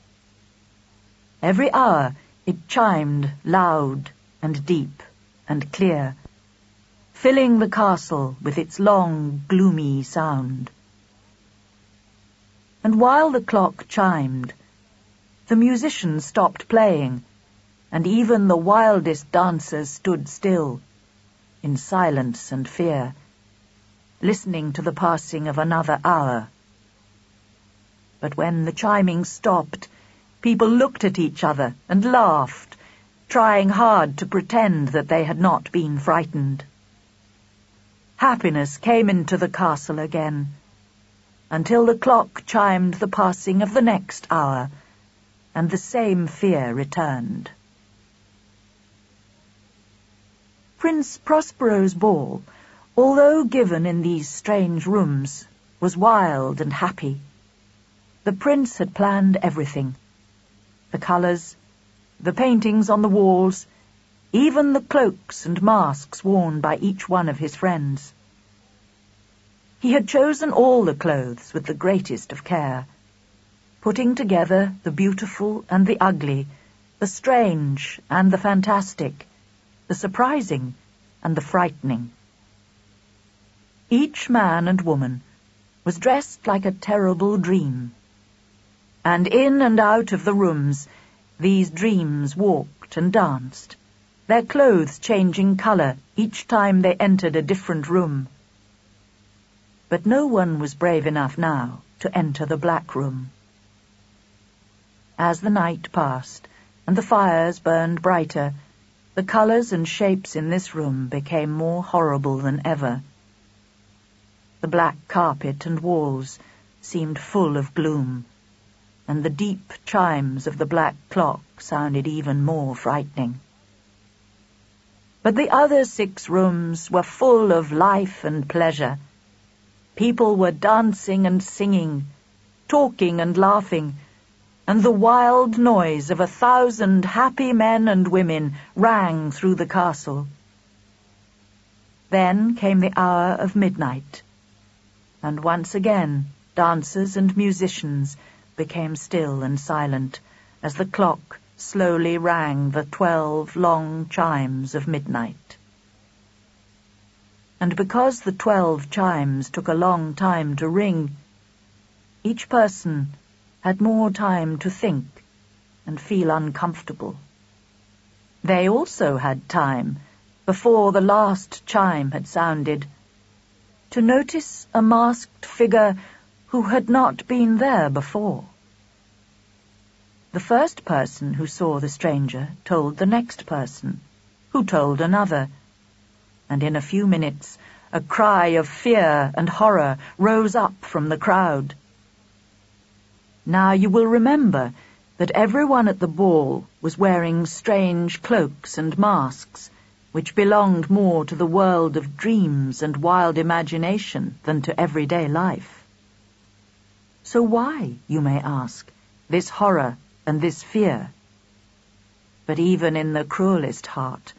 Every hour it chimed loud and deep and clear, filling the castle with its long, gloomy sound. And while the clock chimed, the musicians stopped playing, and even the wildest dancers stood still, in silence and fear, listening to the passing of another hour. But when the chiming stopped, people looked at each other and laughed, trying hard to pretend that they had not been frightened. Happiness came into the castle again, until the clock chimed the passing of the next hour, and the same fear returned. Prince Prospero's ball, although given in these strange rooms, was wild and happy. The prince had planned everything: the colours, the paintings on the walls, even the cloaks and masks worn by each one of his friends. He had chosen all the clothes with the greatest of care, putting together the beautiful and the ugly, the strange and the fantastic, the surprising and the frightening. Each man and woman was dressed like a terrible dream, and in and out of the rooms these dreams walked and danced, their clothes changing colour each time they entered a different room. But no one was brave enough now to enter the black room. As the night passed and the fires burned brighter, the colours and shapes in this room became more horrible than ever. The black carpet and walls seemed full of gloom, and the deep chimes of the black clock sounded even more frightening. But the other 6 rooms were full of life and pleasure. People were dancing and singing, talking and laughing, and the wild noise of 1,000 happy men and women rang through the castle. Then came the hour of midnight, and once again dancers and musicians became still and silent as the clock slowly rang the 12 long chimes of midnight. And because the 12 chimes took a long time to ring, each person had more time to think and feel uncomfortable. They also had time, before the last chime had sounded, to notice a masked figure who had not been there before. The first person who saw the stranger told the next person, who told another, and in a few minutes a cry of fear and horror rose up from the crowd. Now you will remember that everyone at the ball was wearing strange cloaks and masks, which belonged more to the world of dreams and wild imagination than to everyday life. So why, you may ask, this horror and this fear? But even in the cruelest heart,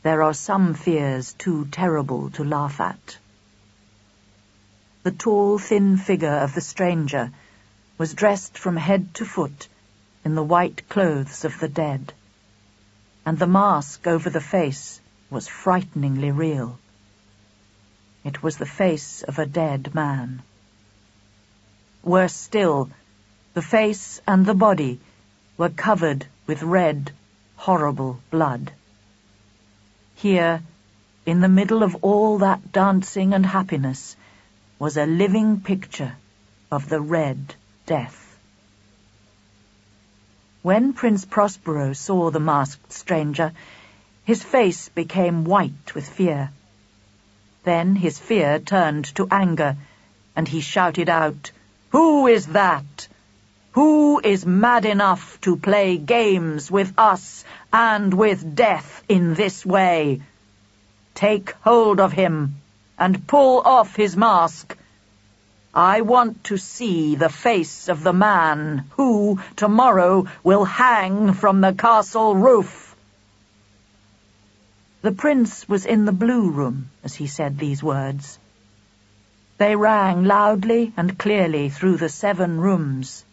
there are some fears too terrible to laugh at. The tall, thin figure of the stranger was dressed from head to foot in the white clothes of the dead, and the mask over the face was frighteningly real. It was the face of a dead man. Worse still, the face and the body were covered with red, horrible blood. Here, in the middle of all that dancing and happiness, was a living picture of the Red Death. When Prince Prospero saw the masked stranger, his face became white with fear. Then his fear turned to anger, and he shouted out, "Who is that? Who is mad enough to play games with us and with death in this way? Take hold of him and pull off his mask. I want to see the face of the man who, tomorrow, will hang from the castle roof." The prince was in the blue room as he said these words. They rang loudly and clearly through the 7 rooms.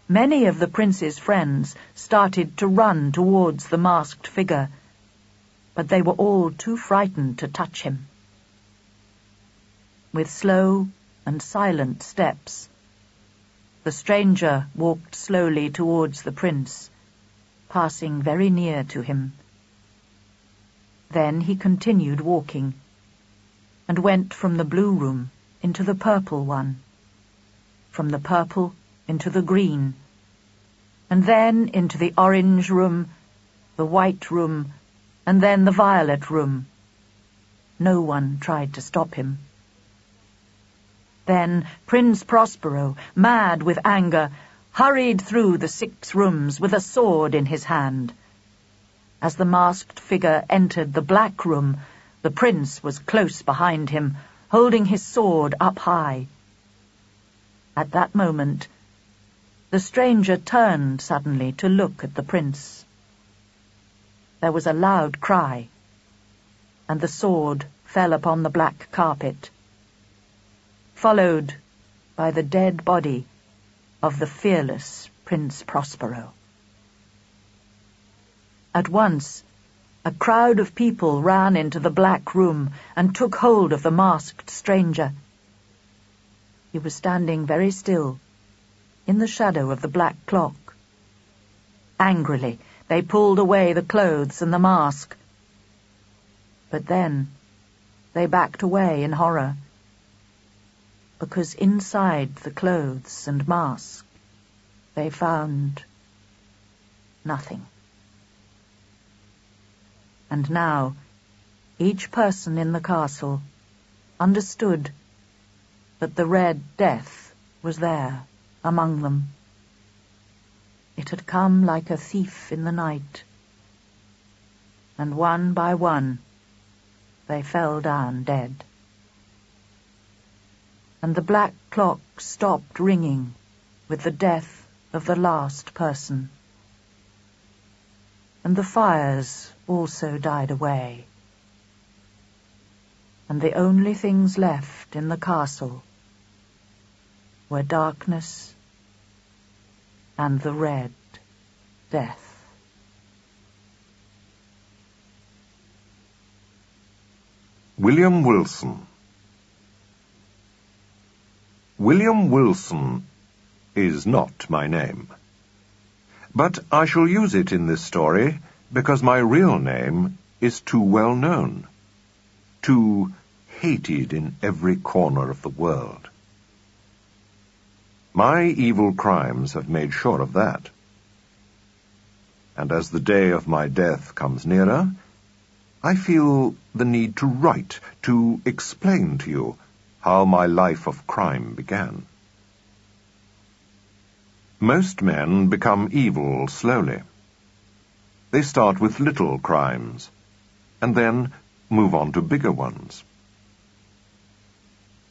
Many of the prince's friends started to run towards the masked figure, but they were all too frightened to touch him. With slow and silent steps, the stranger walked slowly towards the prince, passing very near to him. Then he continued walking, and went from the blue room into the purple one, from the purple into the green, and then into the orange room, the white room, and then the violet room. No one tried to stop him. Then Prince Prospero, mad with anger, hurried through the 6 rooms with a sword in his hand. As the masked figure entered the black room, the prince was close behind him, holding his sword up high. At that moment, the stranger turned suddenly to look at the prince. There was a loud cry, and the sword fell upon the black carpet, followed by the dead body of the fearless Prince Prospero. At once, a crowd of people ran into the black room and took hold of the masked stranger. He was standing very still, in the shadow of the black clock. Angrily, they pulled away the clothes and the mask. But then they backed away in horror, because inside the clothes and mask they found nothing. And now each person in the castle understood that the Red Death was there among them. It had come like a thief in the night, and one by one they fell down dead. And the black clock stopped ringing with the death of the last person. And the fires also died away. And the only things left in the castle were darkness and the Red Death. William Wilson. William Wilson is not my name, but I shall use it in this story because my real name is too well known, too hated in every corner of the world. My evil crimes have made sure of that. And as the day of my death comes nearer, I feel the need to write, to explain to you how my life of crime began. Most men become evil slowly. They start with little crimes, and then move on to bigger ones.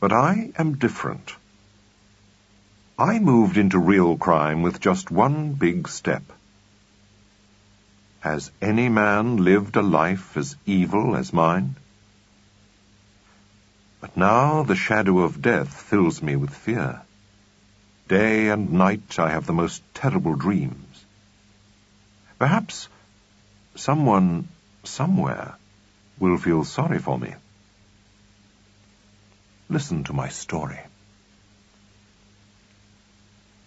But I am different. I moved into real crime with just one big step. Has any man lived a life as evil as mine? But now the shadow of death fills me with fear. Day and night I have the most terrible dreams. Perhaps someone, somewhere, will feel sorry for me. Listen to my story.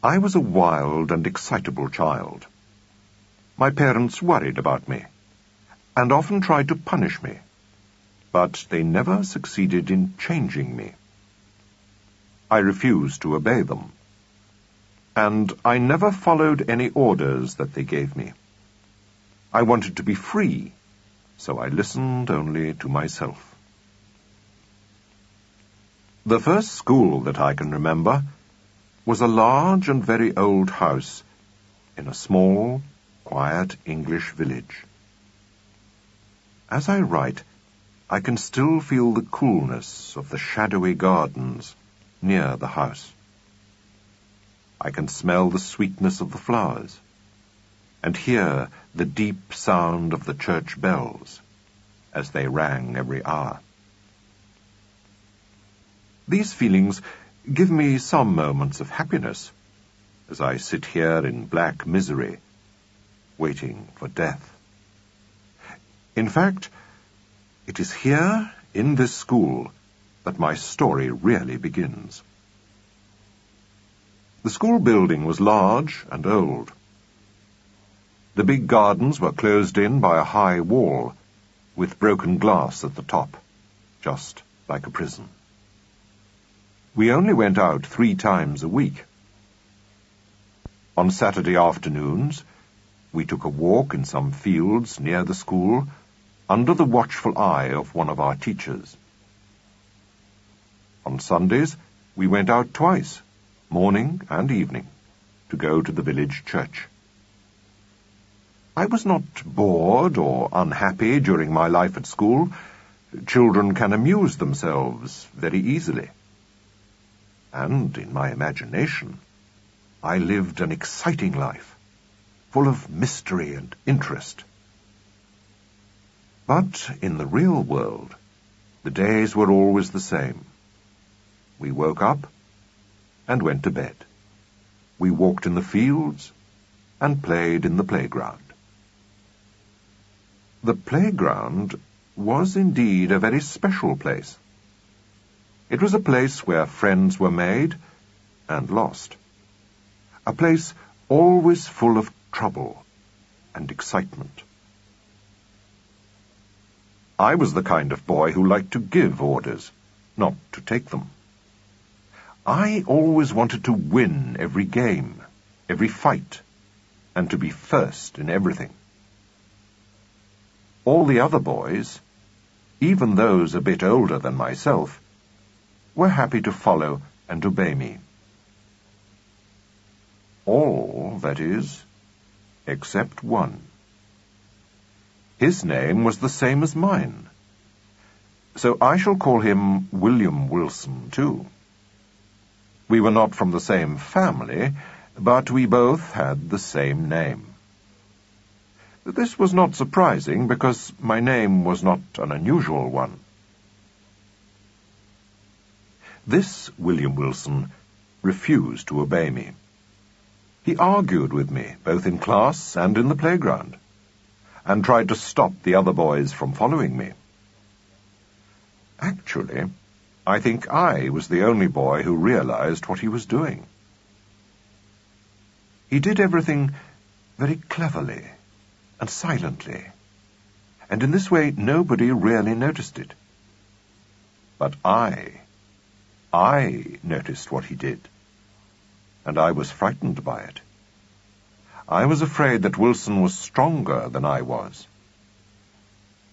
I was a wild and excitable child. My parents worried about me, and often tried to punish me, but they never succeeded in changing me. I refused to obey them, and I never followed any orders that they gave me. I wanted to be free, so I listened only to myself. The first school that I can remember was a large and very old house in a small, quiet English village. As I write, I can still feel the coolness of the shadowy gardens near the house. I can smell the sweetness of the flowers, and hear the deep sound of the church bells as they rang every hour. These feelings give me some moments of happiness, as I sit here in black misery, waiting for death. In fact, it is here, in this school, that my story really begins. The school building was large and old. The big gardens were closed in by a high wall, with broken glass at the top, just like a prison. We only went out 3 times a week. On Saturday afternoons, we took a walk in some fields near the school, under the watchful eye of one of our teachers. On Sundays, we went out twice, morning and evening, to go to the village church. I was not bored or unhappy during my life at school. Children can amuse themselves very easily. And in my imagination, I lived an exciting life, full of mystery and interest. But in the real world, the days were always the same. We woke up and went to bed. We walked in the fields and played in the playground. The playground was indeed a very special place. It was a place where friends were made and lost. A place always full of trouble and excitement. I was the kind of boy who liked to give orders, not to take them. I always wanted to win every game, every fight, and to be first in everything. All the other boys, even those a bit older than myself, were happy to follow and obey me. All, that is, except one. His name was the same as mine, so I shall call him William Wilson, too. We were not from the same family, but we both had the same name. This was not surprising, because my name was not an unusual one. This William Wilson refused to obey me. He argued with me, both in class and in the playground, and tried to stop the other boys from following me. Actually, I think I was the only boy who realized what he was doing. He did everything very cleverly and silently, and in this way nobody really noticed it. But I noticed what he did, and I was frightened by it. I was afraid that Wilson was stronger than I was.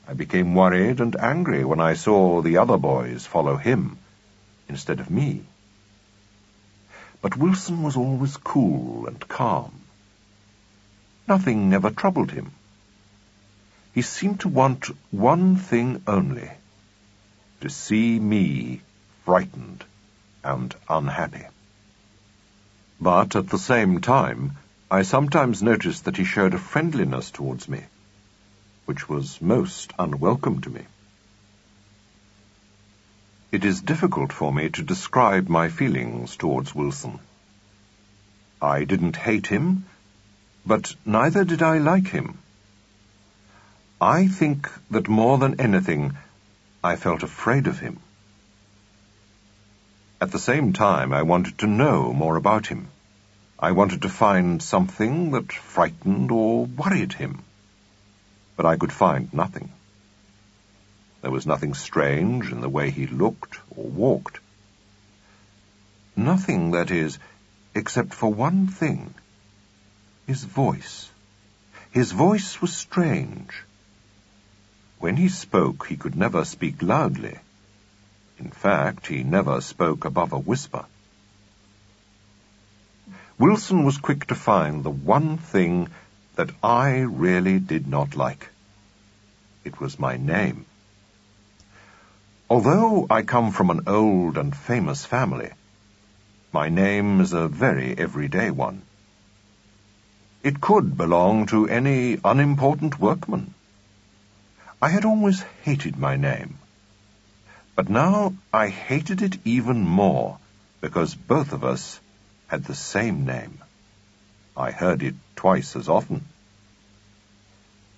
I became worried and angry when I saw the other boys follow him instead of me. But Wilson was always cool and calm. Nothing never troubled him. He seemed to want one thing only, to see me frightened and unhappy. But at the same time, I sometimes noticed that he showed a friendliness towards me, which was most unwelcome to me. It is difficult for me to describe my feelings towards Wilson. I didn't hate him, but neither did I like him. I think that more than anything, I felt afraid of him. At the same time, I wanted to know more about him. I wanted to find something that frightened or worried him. But I could find nothing. There was nothing strange in the way he looked or walked. Nothing, that is, except for one thing: his voice. His voice was strange. When he spoke, he could never speak loudly. In fact, he never spoke above a whisper. Wilson was quick to find the one thing that I really did not like. It was my name. Although I come from an old and famous family, my name is a very everyday one. It could belong to any unimportant workman. I had always hated my name, But now I hated it even more, because both of us had the same name. I heard it twice as often.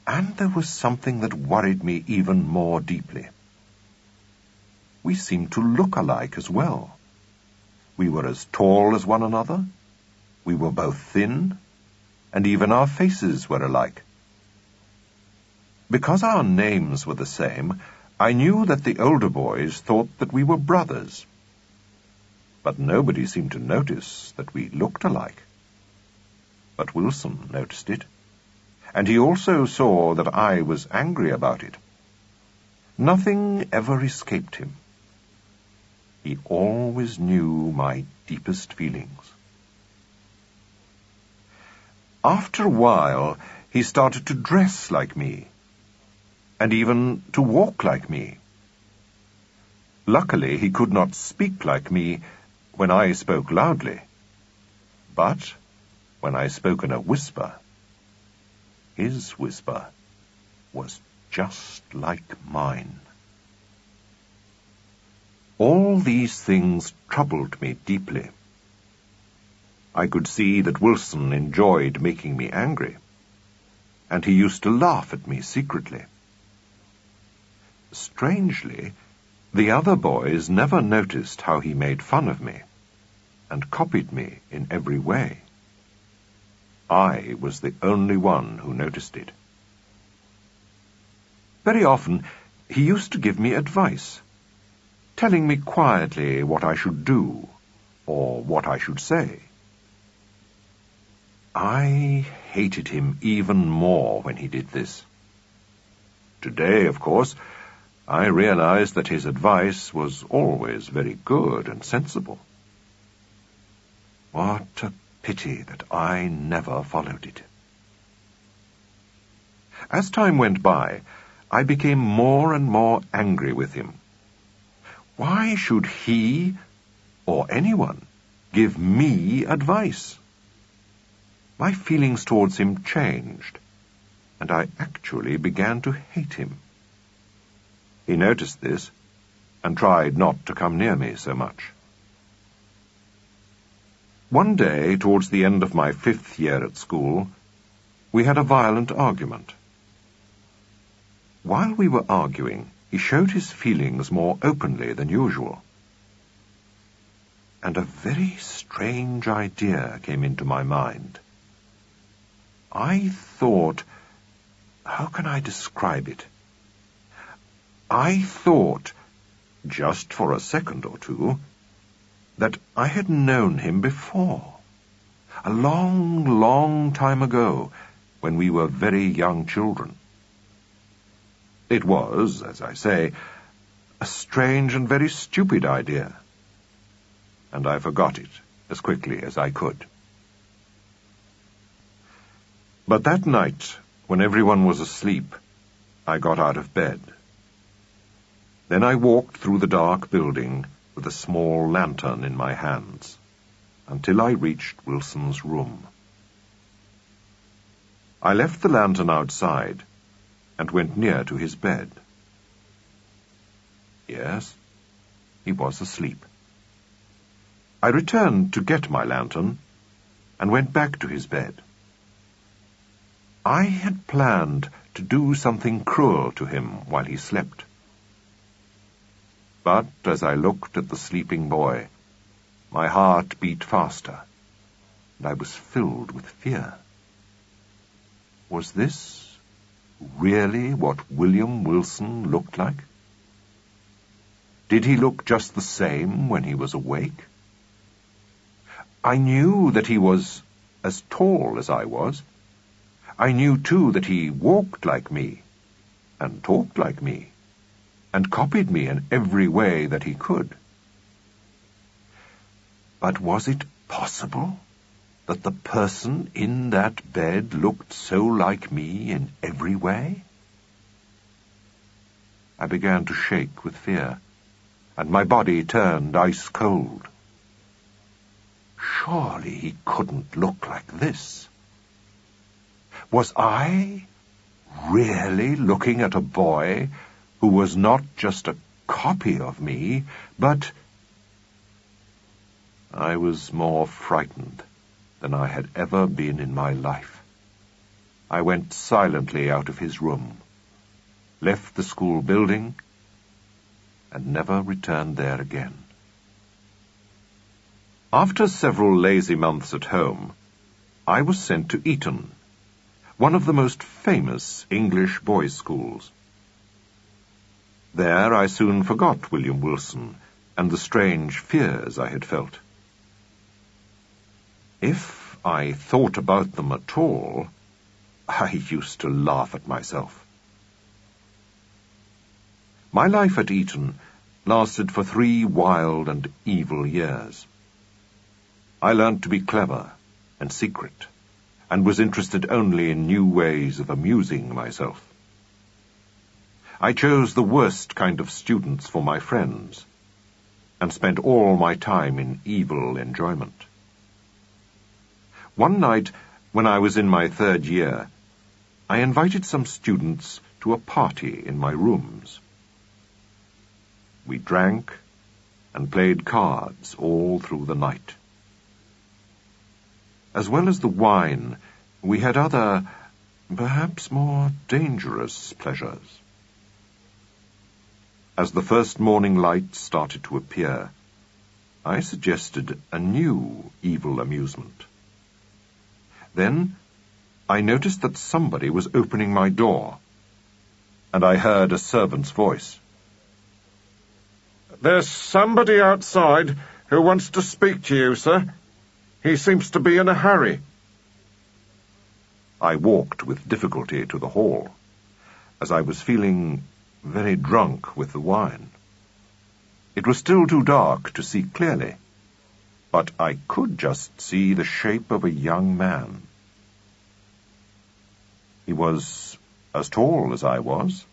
And there was something that worried me even more deeply. We seemed to look alike as well. We were as tall as one another. We were both thin, and even our faces were alike. Because our names were the same, I knew that the older boys thought that we were brothers. But nobody seemed to notice that we looked alike. But Wilson noticed it, and he also saw that I was angry about it. Nothing ever escaped him. He always knew my deepest feelings. After a while, he started to dress like me, and even to walk like me. Luckily, he could not speak like me when I spoke loudly, but when I spoke in a whisper, his whisper was just like mine. All these things troubled me deeply. I could see that Wilson enjoyed making me angry, and he used to laugh at me secretly. Strangely, the other boys never noticed how he made fun of me, and copied me in every way. I was the only one who noticed it. Very often, he used to give me advice, telling me quietly what I should do, or what I should say. I hated him even more when he did this. Today, of course, I realized that his advice was always very good and sensible. What a pity that I never followed it. As time went by, I became more and more angry with him. Why should he, or anyone, give me advice? My feelings towards him changed, and I actually began to hate him. He noticed this, and tried not to come near me so much. One day, towards the end of my 5th year at school, we had a violent argument. While we were arguing, he showed his feelings more openly than usual. And a very strange idea came into my mind. I thought, how can I describe it? I thought, just for a second or two, that I had known him before, a long, long time ago, when we were very young children. It was, as I say, a strange and very stupid idea, and I forgot it as quickly as I could. But that night, when everyone was asleep, I got out of bed. Then I walked through the dark building with a small lantern in my hands, until I reached Wilson's room. I left the lantern outside and went near to his bed. Yes, he was asleep. I returned to get my lantern and went back to his bed. I had planned to do something cruel to him while he slept. But as I looked at the sleeping boy, my heart beat faster, and I was filled with fear. Was this really what William Wilson looked like? Did he look just the same when he was awake? I knew that he was as tall as I was. I knew, too, that he walked like me, and talked like me, and copied me in every way that he could. But was it possible that the person in that bed looked so like me in every way? I began to shake with fear, and my body turned ice cold. Surely he couldn't look like this. Was I really looking at a boy who was not just a copy of me, but I was more frightened than I had ever been in my life. I went silently out of his room, left the school building, and never returned there again. After several lazy months at home, I was sent to Eton, one of the most famous English boys' schools. There I soon forgot William Wilson and the strange fears I had felt. If I thought about them at all, I used to laugh at myself. My life at Eton lasted for 3 wild and evil years. I learnt to be clever and secret, and was interested only in new ways of amusing myself. I chose the worst kind of students for my friends, and spent all my time in evil enjoyment. One night, when I was in my 3rd year, I invited some students to a party in my rooms. We drank and played cards all through the night. As well as the wine, we had other, perhaps more dangerous pleasures. As the first morning light started to appear, I suggested a new evil amusement. Then I noticed that somebody was opening my door, and I heard a servant's voice. "There's somebody outside who wants to speak to you, sir. He seems to be in a hurry." I walked with difficulty to the hall, as I was feeling very drunk with the wine. It was still too dark to see clearly, but I could just see the shape of a young man. He was as tall as I was,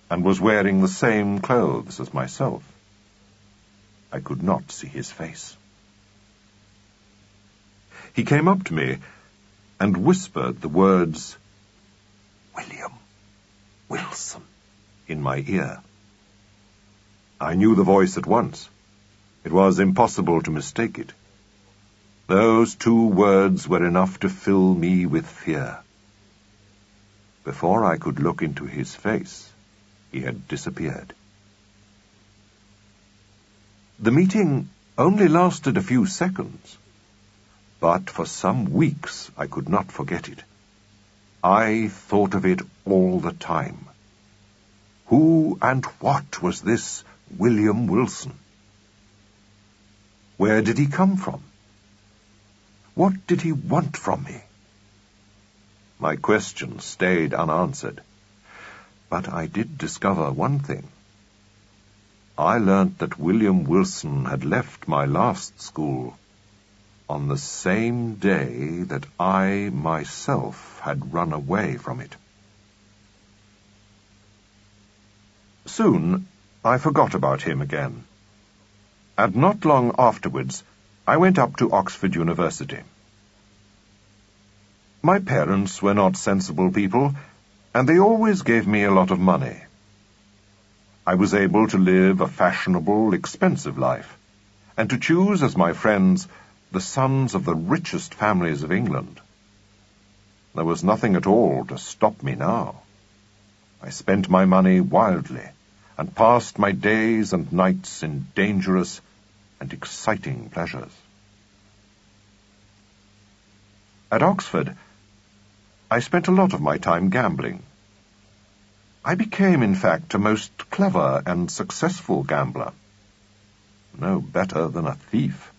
and was wearing the same clothes as myself. I could not see his face. He came up to me and whispered the words, "William Wilson," in my ear. I knew the voice at once. It was impossible to mistake it. Those 2 words were enough to fill me with fear. Before I could look into his face, he had disappeared. The meeting only lasted a few seconds, but for some weeks I could not forget it. I thought of it all the time. Who and what was this William Wilson? Where did he come from? What did he want from me? My questions stayed unanswered, but I did discover one thing. I learnt that William Wilson had left my last school on the same day that I myself had run away from it. Soon I forgot about him again, and not long afterwards I went up to Oxford University. My parents were not sensible people, and they always gave me a lot of money. I was able to live a fashionable, expensive life, and to choose as my friends the sons of the richest families of England. There was nothing at all to stop me now. I spent my money wildly, and passed my days and nights in dangerous and exciting pleasures. At Oxford, I spent a lot of my time gambling. I became, in fact, a most clever and successful gambler. No better than a thief.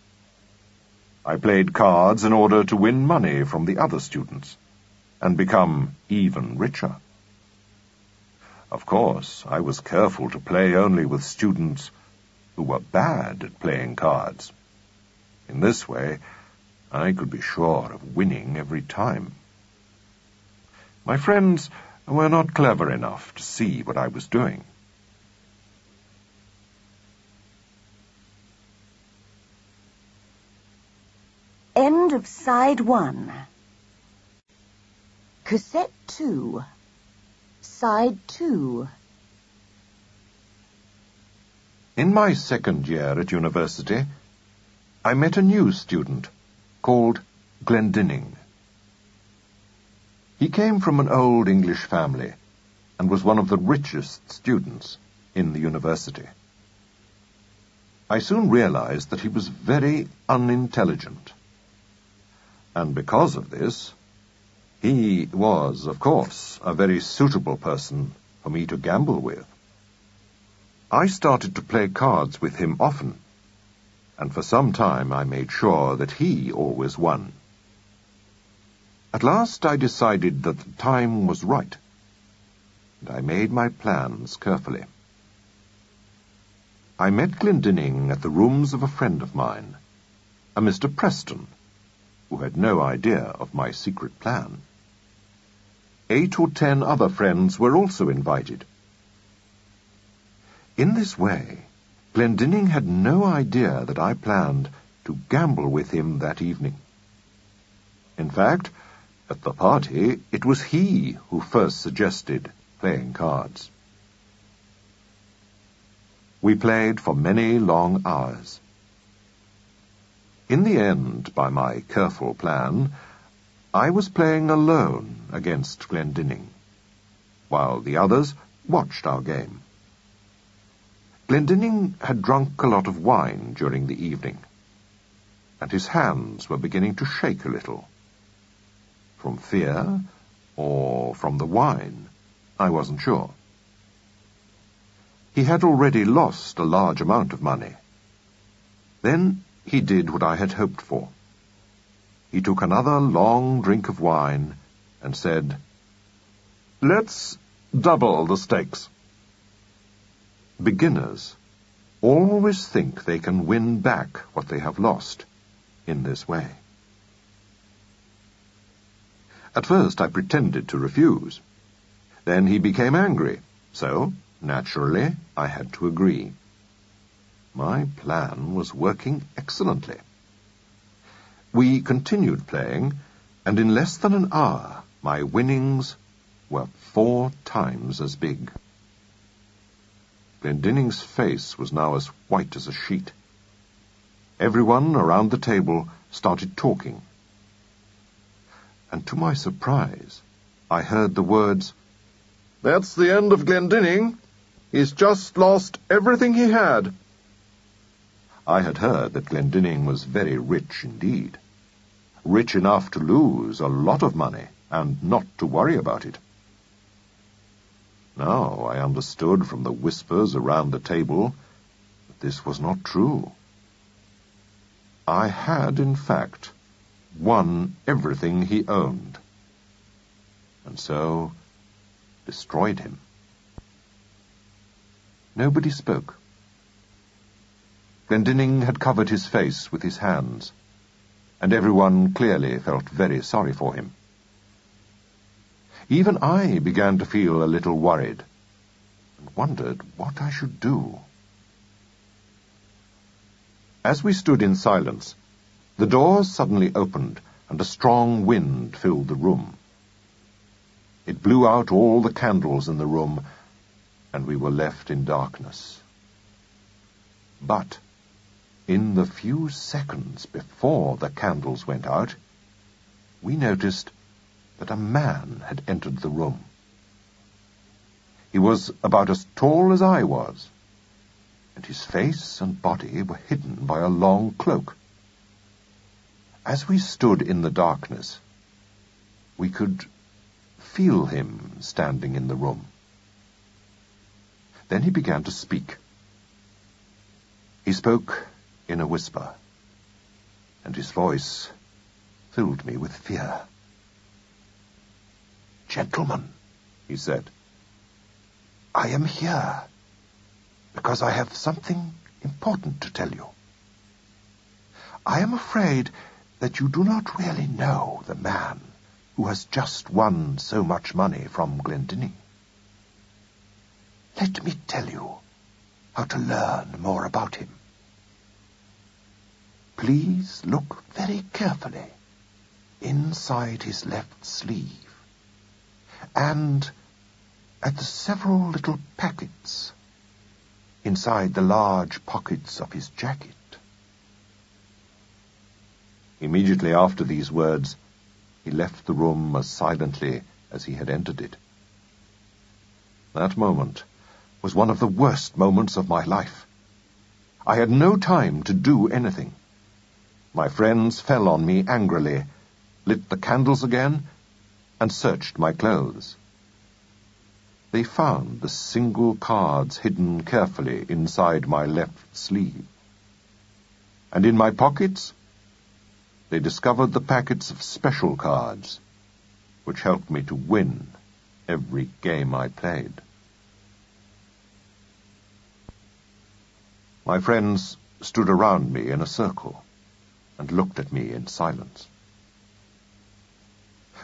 I played cards in order to win money from the other students, and become even richer. Of course, I was careful to play only with students who were bad at playing cards. In this way, I could be sure of winning every time. My friends were not clever enough to see what I was doing. End of Side 1. Cassette 2. Side 2. In my second year at university, I met a new student called Glendinning. He came from an old English family and was one of the richest students in the university. I soon realized that he was very unintelligent, and because of this, he was, of course, a very suitable person for me to gamble with. I started to play cards with him often, and for some time I made sure that he always won. At last I decided that the time was right, and I made my plans carefully. I met Glendinning at the rooms of a friend of mine, a Mr. Preston, who had no idea of my secret plan. 8 or 10 other friends were also invited. In this way, Glendinning had no idea that I planned to gamble with him that evening. In fact, at the party, it was he who first suggested playing cards. We played for many long hours. In the end, by my careful plan, I was playing alone against Glendinning, while the others watched our game. Glendinning had drunk a lot of wine during the evening, and his hands were beginning to shake a little. From fear, or from the wine, I wasn't sure. He had already lost a large amount of money. Then he did what I had hoped for. He took another long drink of wine and said, "Let's double the stakes." Beginners always think they can win back what they have lost in this way. At first I pretended to refuse. Then he became angry, so, naturally, I had to agree. My plan was working excellently. We continued playing, and in less than an hour my winnings were 4 times as big. Glendinning's face was now as white as a sheet. Everyone around the table started talking. And to my surprise, I heard the words, "That's the end of Glendinning. He's just lost everything he had." I had heard that Glendinning was very rich indeed, rich enough to lose a lot of money and not to worry about it. Now I understood from the whispers around the table that this was not true. I had, in fact, won everything he owned, and so destroyed him. Nobody spoke. Glendinning had covered his face with his hands, and everyone clearly felt very sorry for him. Even I began to feel a little worried, and wondered what I should do. As we stood in silence, the doors suddenly opened, and a strong wind filled the room. It blew out all the candles in the room, and we were left in darkness. But in the few seconds before the candles went out, we noticed that a man had entered the room. He was about as tall as I was, and his face and body were hidden by a long cloak. As we stood in the darkness, we could feel him standing in the room. Then he began to speak. He spoke in a whisper, and his voice filled me with fear. "Gentlemen," he said, "I am here because I have something important to tell you. I am afraid that you do not really know the man who has just won so much money from Glendinning. Let me tell you how to learn more about him. Please look very carefully inside his left sleeve, and at the several little packets inside the large pockets of his jacket. Immediately after these words, he left the room as silently as he had entered it. That moment was one of the worst moments of my life. I had no time to do anything. My friends fell on me angrily, lit the candles again, and searched my clothes. They found the single cards hidden carefully inside my left sleeve. And in my pockets, they discovered the packets of special cards, which helped me to win every game I played. My friends stood around me in a circle and looked at me in silence.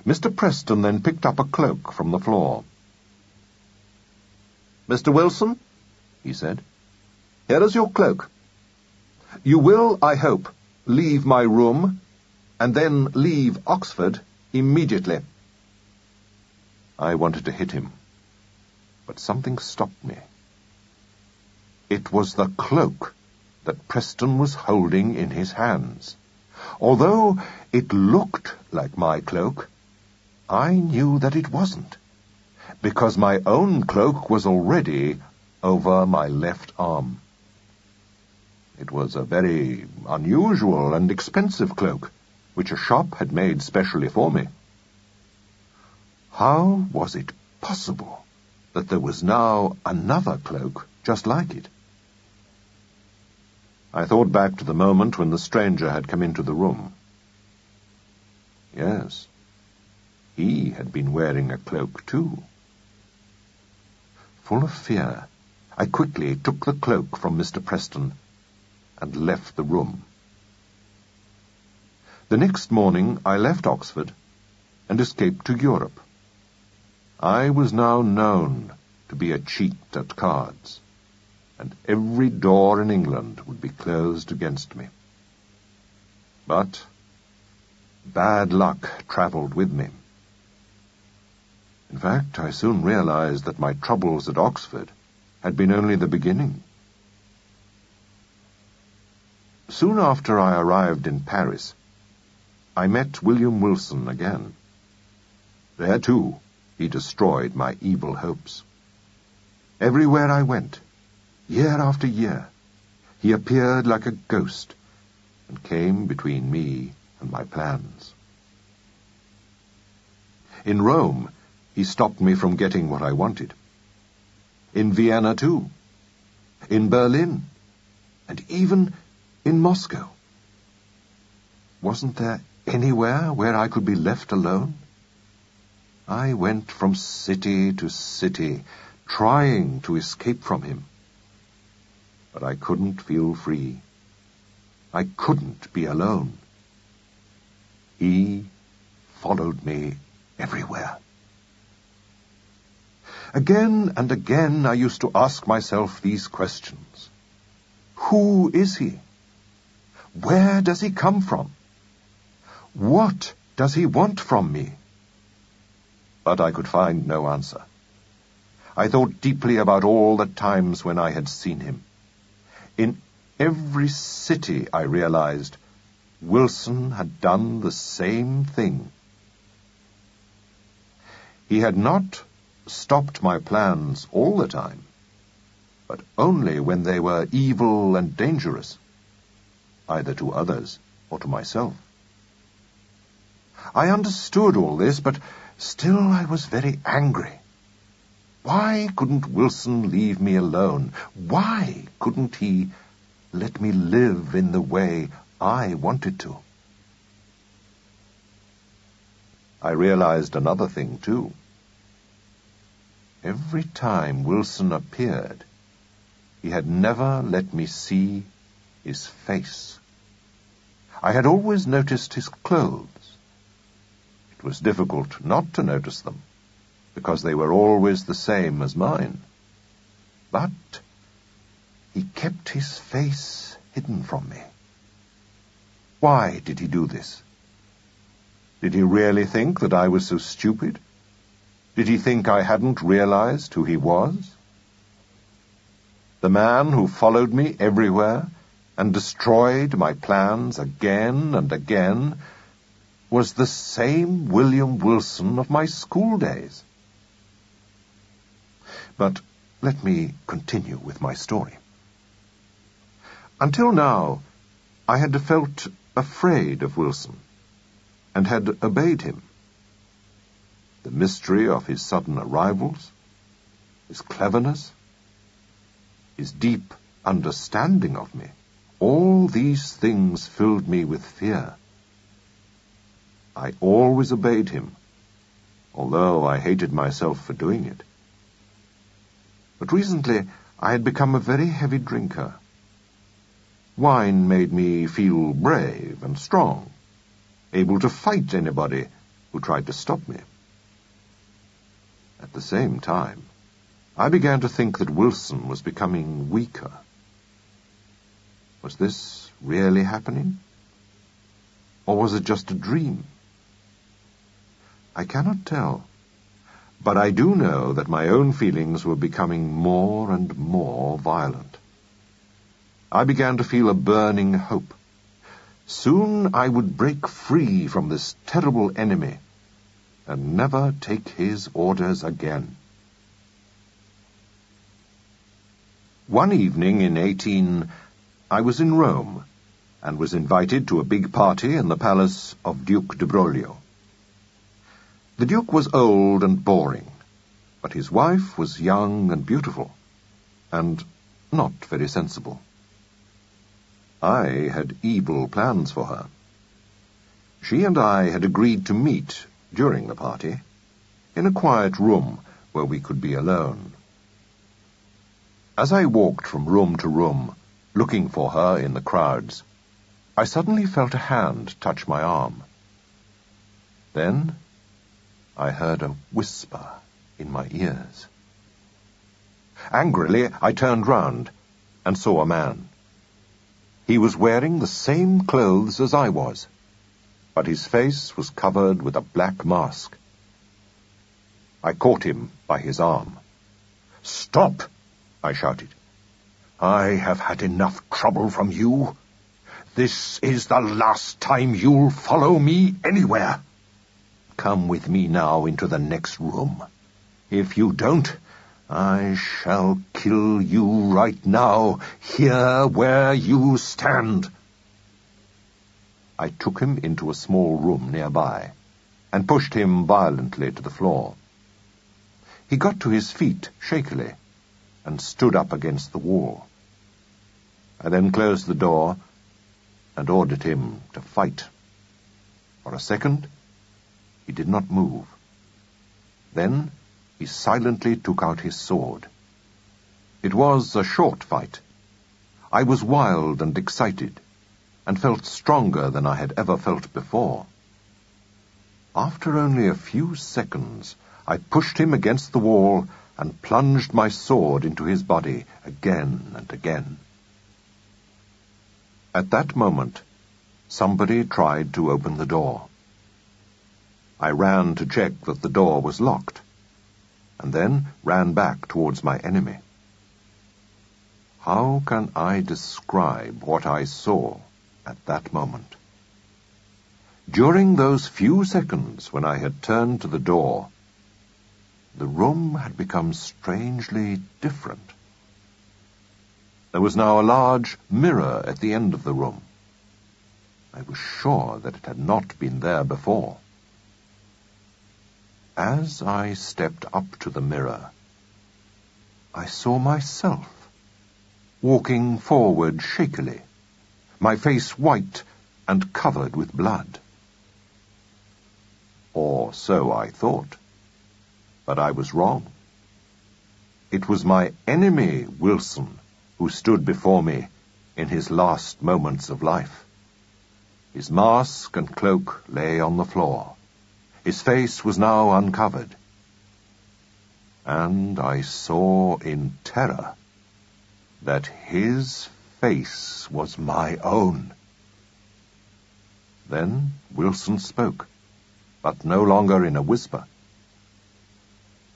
Mr. Preston then picked up a cloak from the floor. "Mr. Wilson," he said, "here is your cloak. You will, I hope, leave my room and then leave Oxford immediately." I wanted to hit him, but something stopped me. It was the cloak that Preston was holding in his hands. Although it looked like my cloak, I knew that it wasn't, because my own cloak was already over my left arm. It was a very unusual and expensive cloak, which a shop had made specially for me. How was it possible that there was now another cloak just like it? I thought back to the moment when the stranger had come into the room. Yes, he had been wearing a cloak too. Full of fear, I quickly took the cloak from Mr. Preston and left the room. The next morning I left Oxford and escaped to Europe. I was now known to be a cheat at cards, and every door in England would be closed against me. But bad luck travelled with me. In fact, I soon realized that my troubles at Oxford had been only the beginning. Soon after I arrived in Paris, I met William Wilson again. There, too, he destroyed my evil hopes. Everywhere I went, year after year, he appeared like a ghost and came between me and my plans. In Rome, he stopped me from getting what I wanted. In Vienna, too. In Berlin. And even in Moscow. Wasn't there anywhere where I could be left alone? I went from city to city, trying to escape from him. But I couldn't feel free. I couldn't be alone. He followed me everywhere. Again and again I used to ask myself these questions. Who is he? Where does he come from? What does he want from me? But I could find no answer. I thought deeply about all the times when I had seen him. In every city, I realized, Wilson had done the same thing. He had not stopped my plans all the time, but only when they were evil and dangerous, either to others or to myself. I understood all this, but still I was very angry. Why couldn't Wilson leave me alone? Why couldn't he let me live in the way I wanted to? I realized another thing, too. Every time Wilson appeared, he had never let me see his face. I had always noticed his clothes. It was difficult not to notice them, because they were always the same as mine. But he kept his face hidden from me. Why did he do this? Did he really think that I was so stupid? Did he think I hadn't realized who he was? The man who followed me everywhere and destroyed my plans again and again was the same William Wilson of my school days. But let me continue with my story. Until now, I had felt afraid of Wilson and had obeyed him. The mystery of his sudden arrivals, his cleverness, his deep understanding of me, all these things filled me with fear. I always obeyed him, although I hated myself for doing it. But recently I had become a very heavy drinker. Wine made me feel brave and strong, able to fight anybody who tried to stop me. At the same time, I began to think that Wilson was becoming weaker. Was this really happening? Or was it just a dream? I cannot tell, but I do know that my own feelings were becoming more and more violent. I began to feel a burning hope. Soon I would break free from this terrible enemy and never take his orders again. One evening in I was in Rome and was invited to a big party in the palace of Duke de Broglio. The Duke was old and boring, but his wife was young and beautiful, and not very sensible. I had evil plans for her. She and I had agreed to meet, during the party, in a quiet room where we could be alone. As I walked from room to room, looking for her in the crowds, I suddenly felt a hand touch my arm. Then I heard a whisper in my ears. Angrily, I turned round and saw a man. He was wearing the same clothes as I was, but his face was covered with a black mask. I caught him by his arm. "Stop!" I shouted. "I have had enough trouble from you. This is the last time you'll follow me anywhere. Come with me now into the next room. If you don't, I shall kill you right now, here where you stand." I took him into a small room nearby and pushed him violently to the floor. He got to his feet shakily and stood up against the wall. I then closed the door and ordered him to fight. For a second, he did not move. Then he silently took out his sword. It was a short fight. I was wild and excited, and felt stronger than I had ever felt before. After only a few seconds, I pushed him against the wall and plunged my sword into his body again and again. At that moment, somebody tried to open the door. I ran to check that the door was locked, and then ran back towards my enemy. How can I describe what I saw at that moment? During those few seconds when I had turned to the door, the room had become strangely different. There was now a large mirror at the end of the room. I was sure that it had not been there before. As I stepped up to the mirror, I saw myself, walking forward shakily, my face white and covered with blood. Or so I thought, but I was wrong. It was my enemy, Wilson, who stood before me in his last moments of life. His mask and cloak lay on the floor. His face was now uncovered. And I saw in terror that his face was my own. Then Wilson spoke, but no longer in a whisper.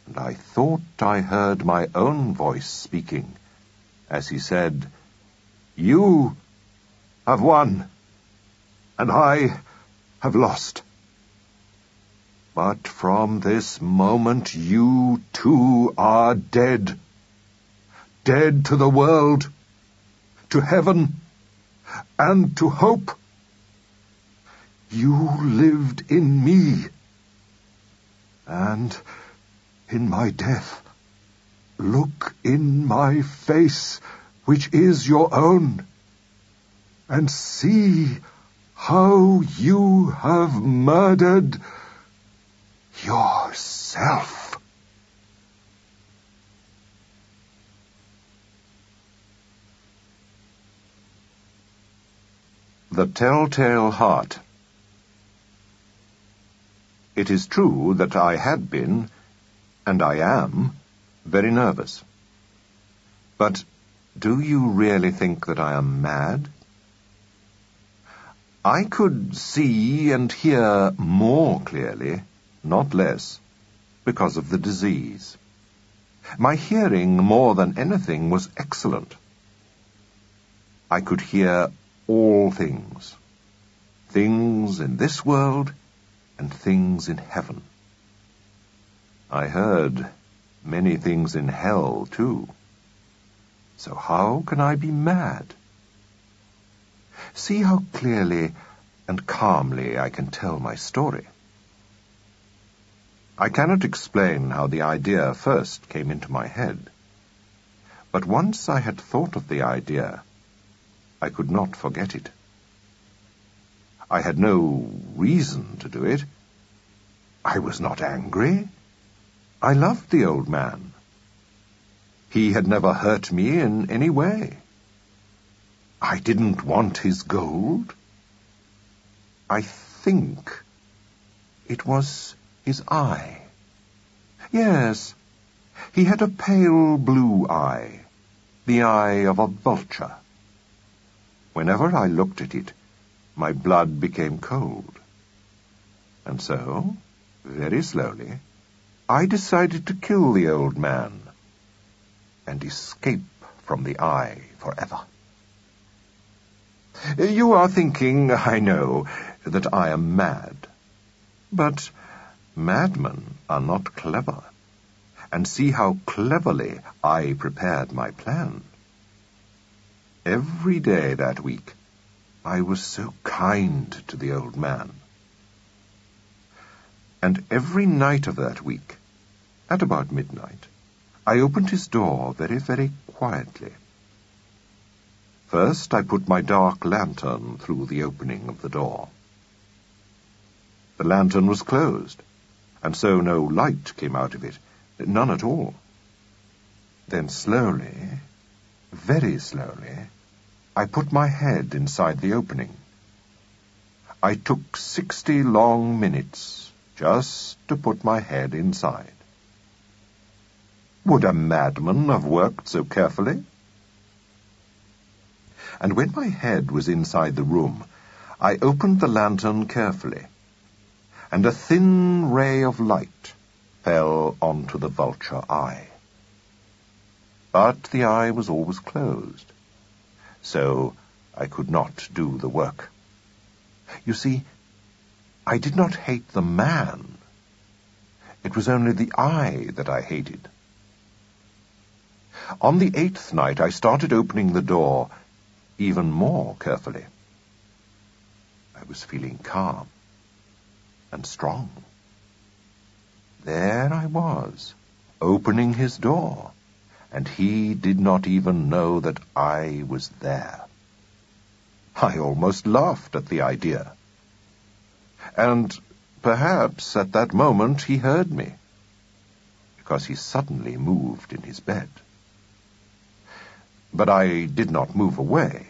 And I thought I heard my own voice speaking, as he said, "You have won, and I have lost. But from this moment you too are dead. Dead to the world, to heaven, and to hope. You lived in me, and in my death, look in my face, which is your own, and see how you have murdered yourself." The Telltale Heart. It is true that I had been, and I am, very nervous. But do you really think that I am mad? I could see and hear more clearly, not less, because of the disease. My hearing, more than anything, was excellent. I could hear all things, things in this world and things in heaven. I heard many things in hell, too. So how can I be mad? See how clearly and calmly I can tell my story. I cannot explain how the idea first came into my head, but once I had thought of the idea, I could not forget it. I had no reason to do it. I was not angry. I loved the old man. He had never hurt me in any way. I didn't want his gold. I think it was his eye. Yes, he had a pale blue eye, the eye of a vulture. Whenever I looked at it, my blood became cold. And so, very slowly, I decided to kill the old man and escape from the eye forever. You are thinking, I know, that I am mad. But madmen are not clever. And see how cleverly I prepared my plan. Every day that week, I was so kind to the old man. And every night of that week, at about midnight, I opened his door very, very quietly. First, I put my dark lantern through the opening of the door. The lantern was closed, and so no light came out of it, none at all. Then slowly, very slowly, I put my head inside the opening. I took 60 long minutes just to put my head inside. Would a madman have worked so carefully? And when my head was inside the room, I opened the lantern carefully, and a thin ray of light fell onto the vulture eye. But the eye was always closed, so I could not do the work. You see, I did not hate the man. It was only the eye that I hated. On the 8th night, I started opening the door even more carefully. I was feeling calm and strong. There I was, opening his door, and he did not even know that I was there. I almost laughed at the idea. And perhaps at that moment he heard me, because he suddenly moved in his bed. But I did not move away.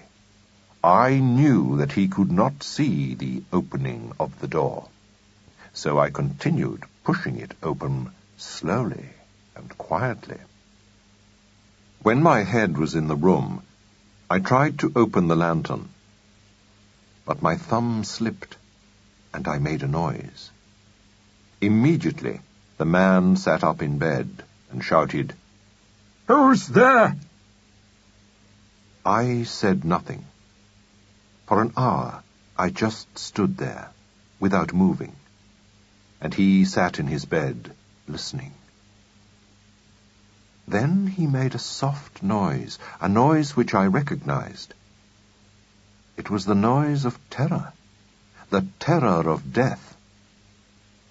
I knew that he could not see the opening of the door, so I continued pushing it open slowly and quietly. When my head was in the room, I tried to open the lantern, but my thumb slipped, and I made a noise. Immediately, the man sat up in bed and shouted, "Who's there?" I said nothing. For an hour I just stood there, without moving, and he sat in his bed, listening. Then he made a soft noise, a noise which I recognized. It was the noise of terror, the terror of death.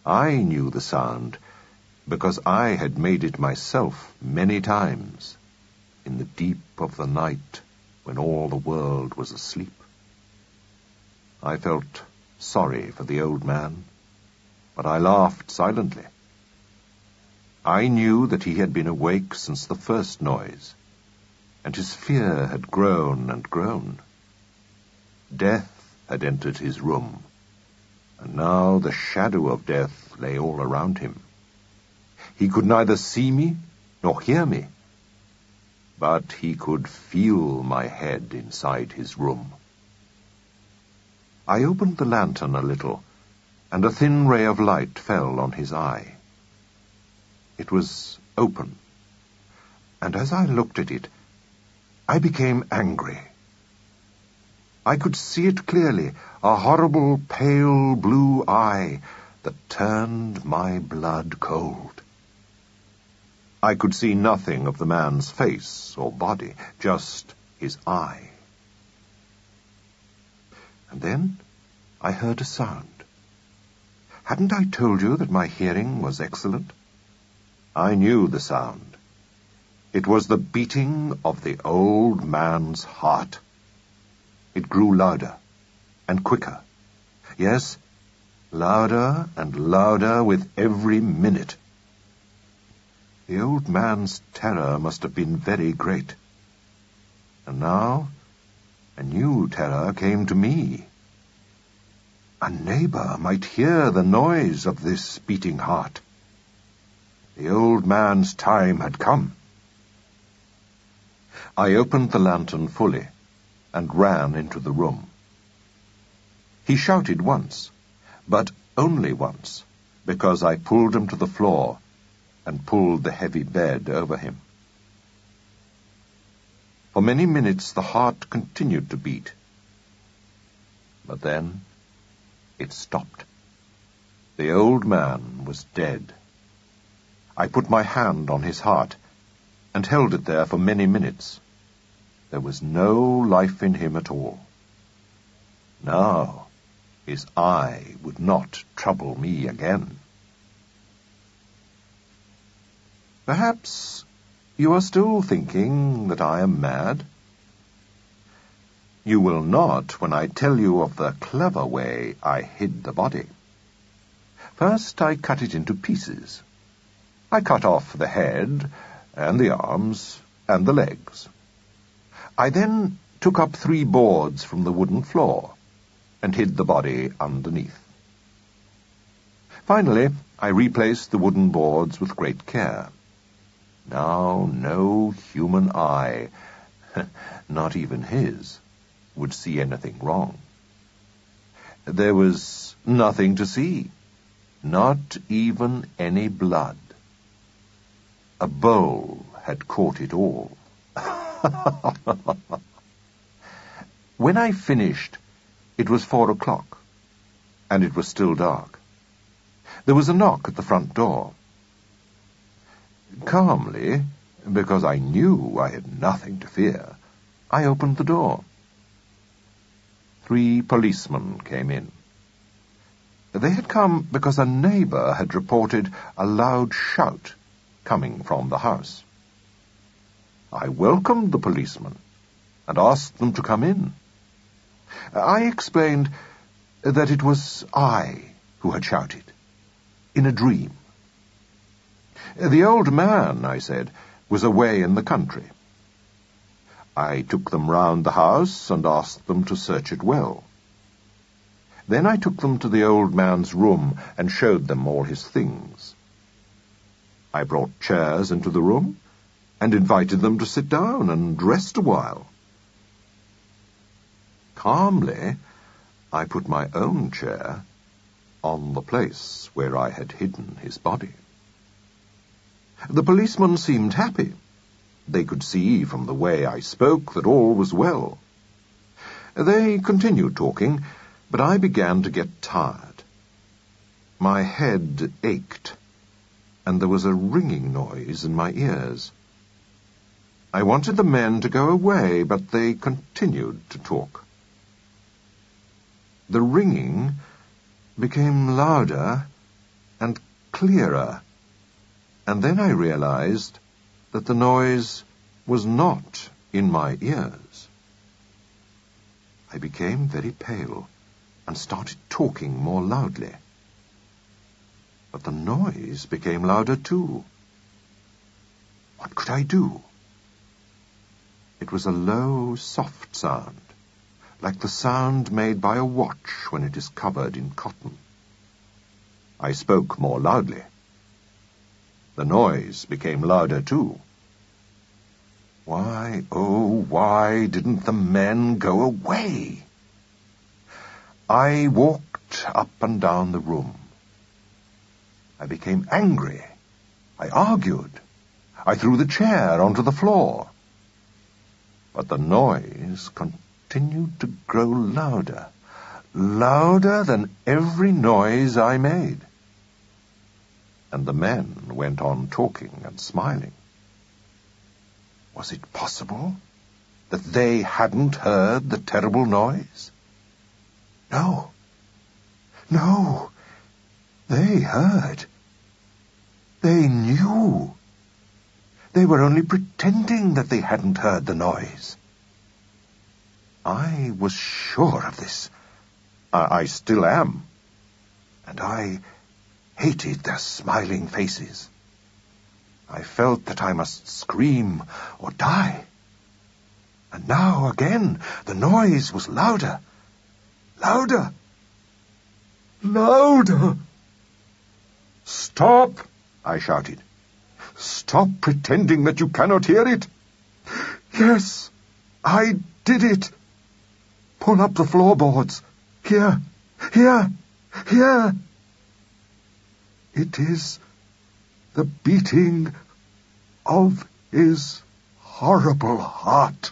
I knew the sound, because I had made it myself many times, in the deep of the night when all the world was asleep. I felt sorry for the old man, but I laughed silently. I knew that he had been awake since the first noise, and his fear had grown and grown. Death had entered his room, and now the shadow of death lay all around him. He could neither see me nor hear me, but he could feel my head inside his room. I opened the lantern a little, and a thin ray of light fell on his eye. It was open, and as I looked at it, I became angry. I could see it clearly, a horrible pale blue eye that turned my blood cold. I could see nothing of the man's face or body, just his eye. And then I heard a sound. Hadn't I told you that my hearing was excellent? I knew the sound. It was the beating of the old man's heart. It grew louder and quicker. Yes, louder and louder with every minute. The old man's terror must have been very great. And now a new terror came to me. A neighbor might hear the noise of this beating heart. The old man's time had come. I opened the lantern fully and ran into the room. He shouted once, but only once, because I pulled him to the floor and pulled the heavy bed over him. For many minutes the heart continued to beat. But then it stopped. The old man was dead. I put my hand on his heart and held it there for many minutes. There was no life in him at all. Now his eye would not trouble me again. Perhaps you are still thinking that I am mad? You will not when I tell you of the clever way I hid the body. First I cut it into pieces. I cut off the head, and the arms, and the legs. I then took up 3 boards from the wooden floor, and hid the body underneath. Finally, I replaced the wooden boards with great care. Now no human eye, not even his, would see anything wrong. There was nothing to see, not even any blood. A bowl had caught it all. When I finished, it was 4 o'clock, and it was still dark. There was a knock at the front door. Calmly, because I knew I had nothing to fear, I opened the door. 3 policemen came in. They had come because a neighbor had reported a loud shout coming from the house. I welcomed the policemen and asked them to come in. I explained that it was I who had shouted, in a dream. The old man, I said, was away in the country. I took them round the house and asked them to search it well. Then I took them to the old man's room and showed them all his things. I brought chairs into the room and invited them to sit down and rest a while. Calmly, I put my own chair on the place where I had hidden his body. The policeman seemed happy. They could see from the way I spoke that all was well. They continued talking, but I began to get tired. My head ached, and there was a ringing noise in my ears. I wanted the men to go away, but they continued to talk. The ringing became louder and clearer, and then I realized that the noise was not in my ears. I became very pale and started talking more loudly. But the noise became louder too. What could I do? It was a low, soft sound, like the sound made by a watch when it is covered in cotton. I spoke more loudly. The noise became louder too. Why, oh, why didn't the men go away? I walked up and down the room. I became angry. I argued. I threw the chair onto the floor. But the noise continued to grow louder, louder than every noise I made. And the men went on talking and smiling. Was it possible that they hadn't heard the terrible noise? No. No. They heard. They knew. They were only pretending that they hadn't heard the noise. I was sure of this. I still am. And I hated their smiling faces. I felt that I must scream or die. And now again the noise was louder. Louder. Louder. Stop, I shouted. Stop pretending that you cannot hear it. Yes, I did it. Pull up the floorboards. Here, here, here. It is the beating of his horrible heart.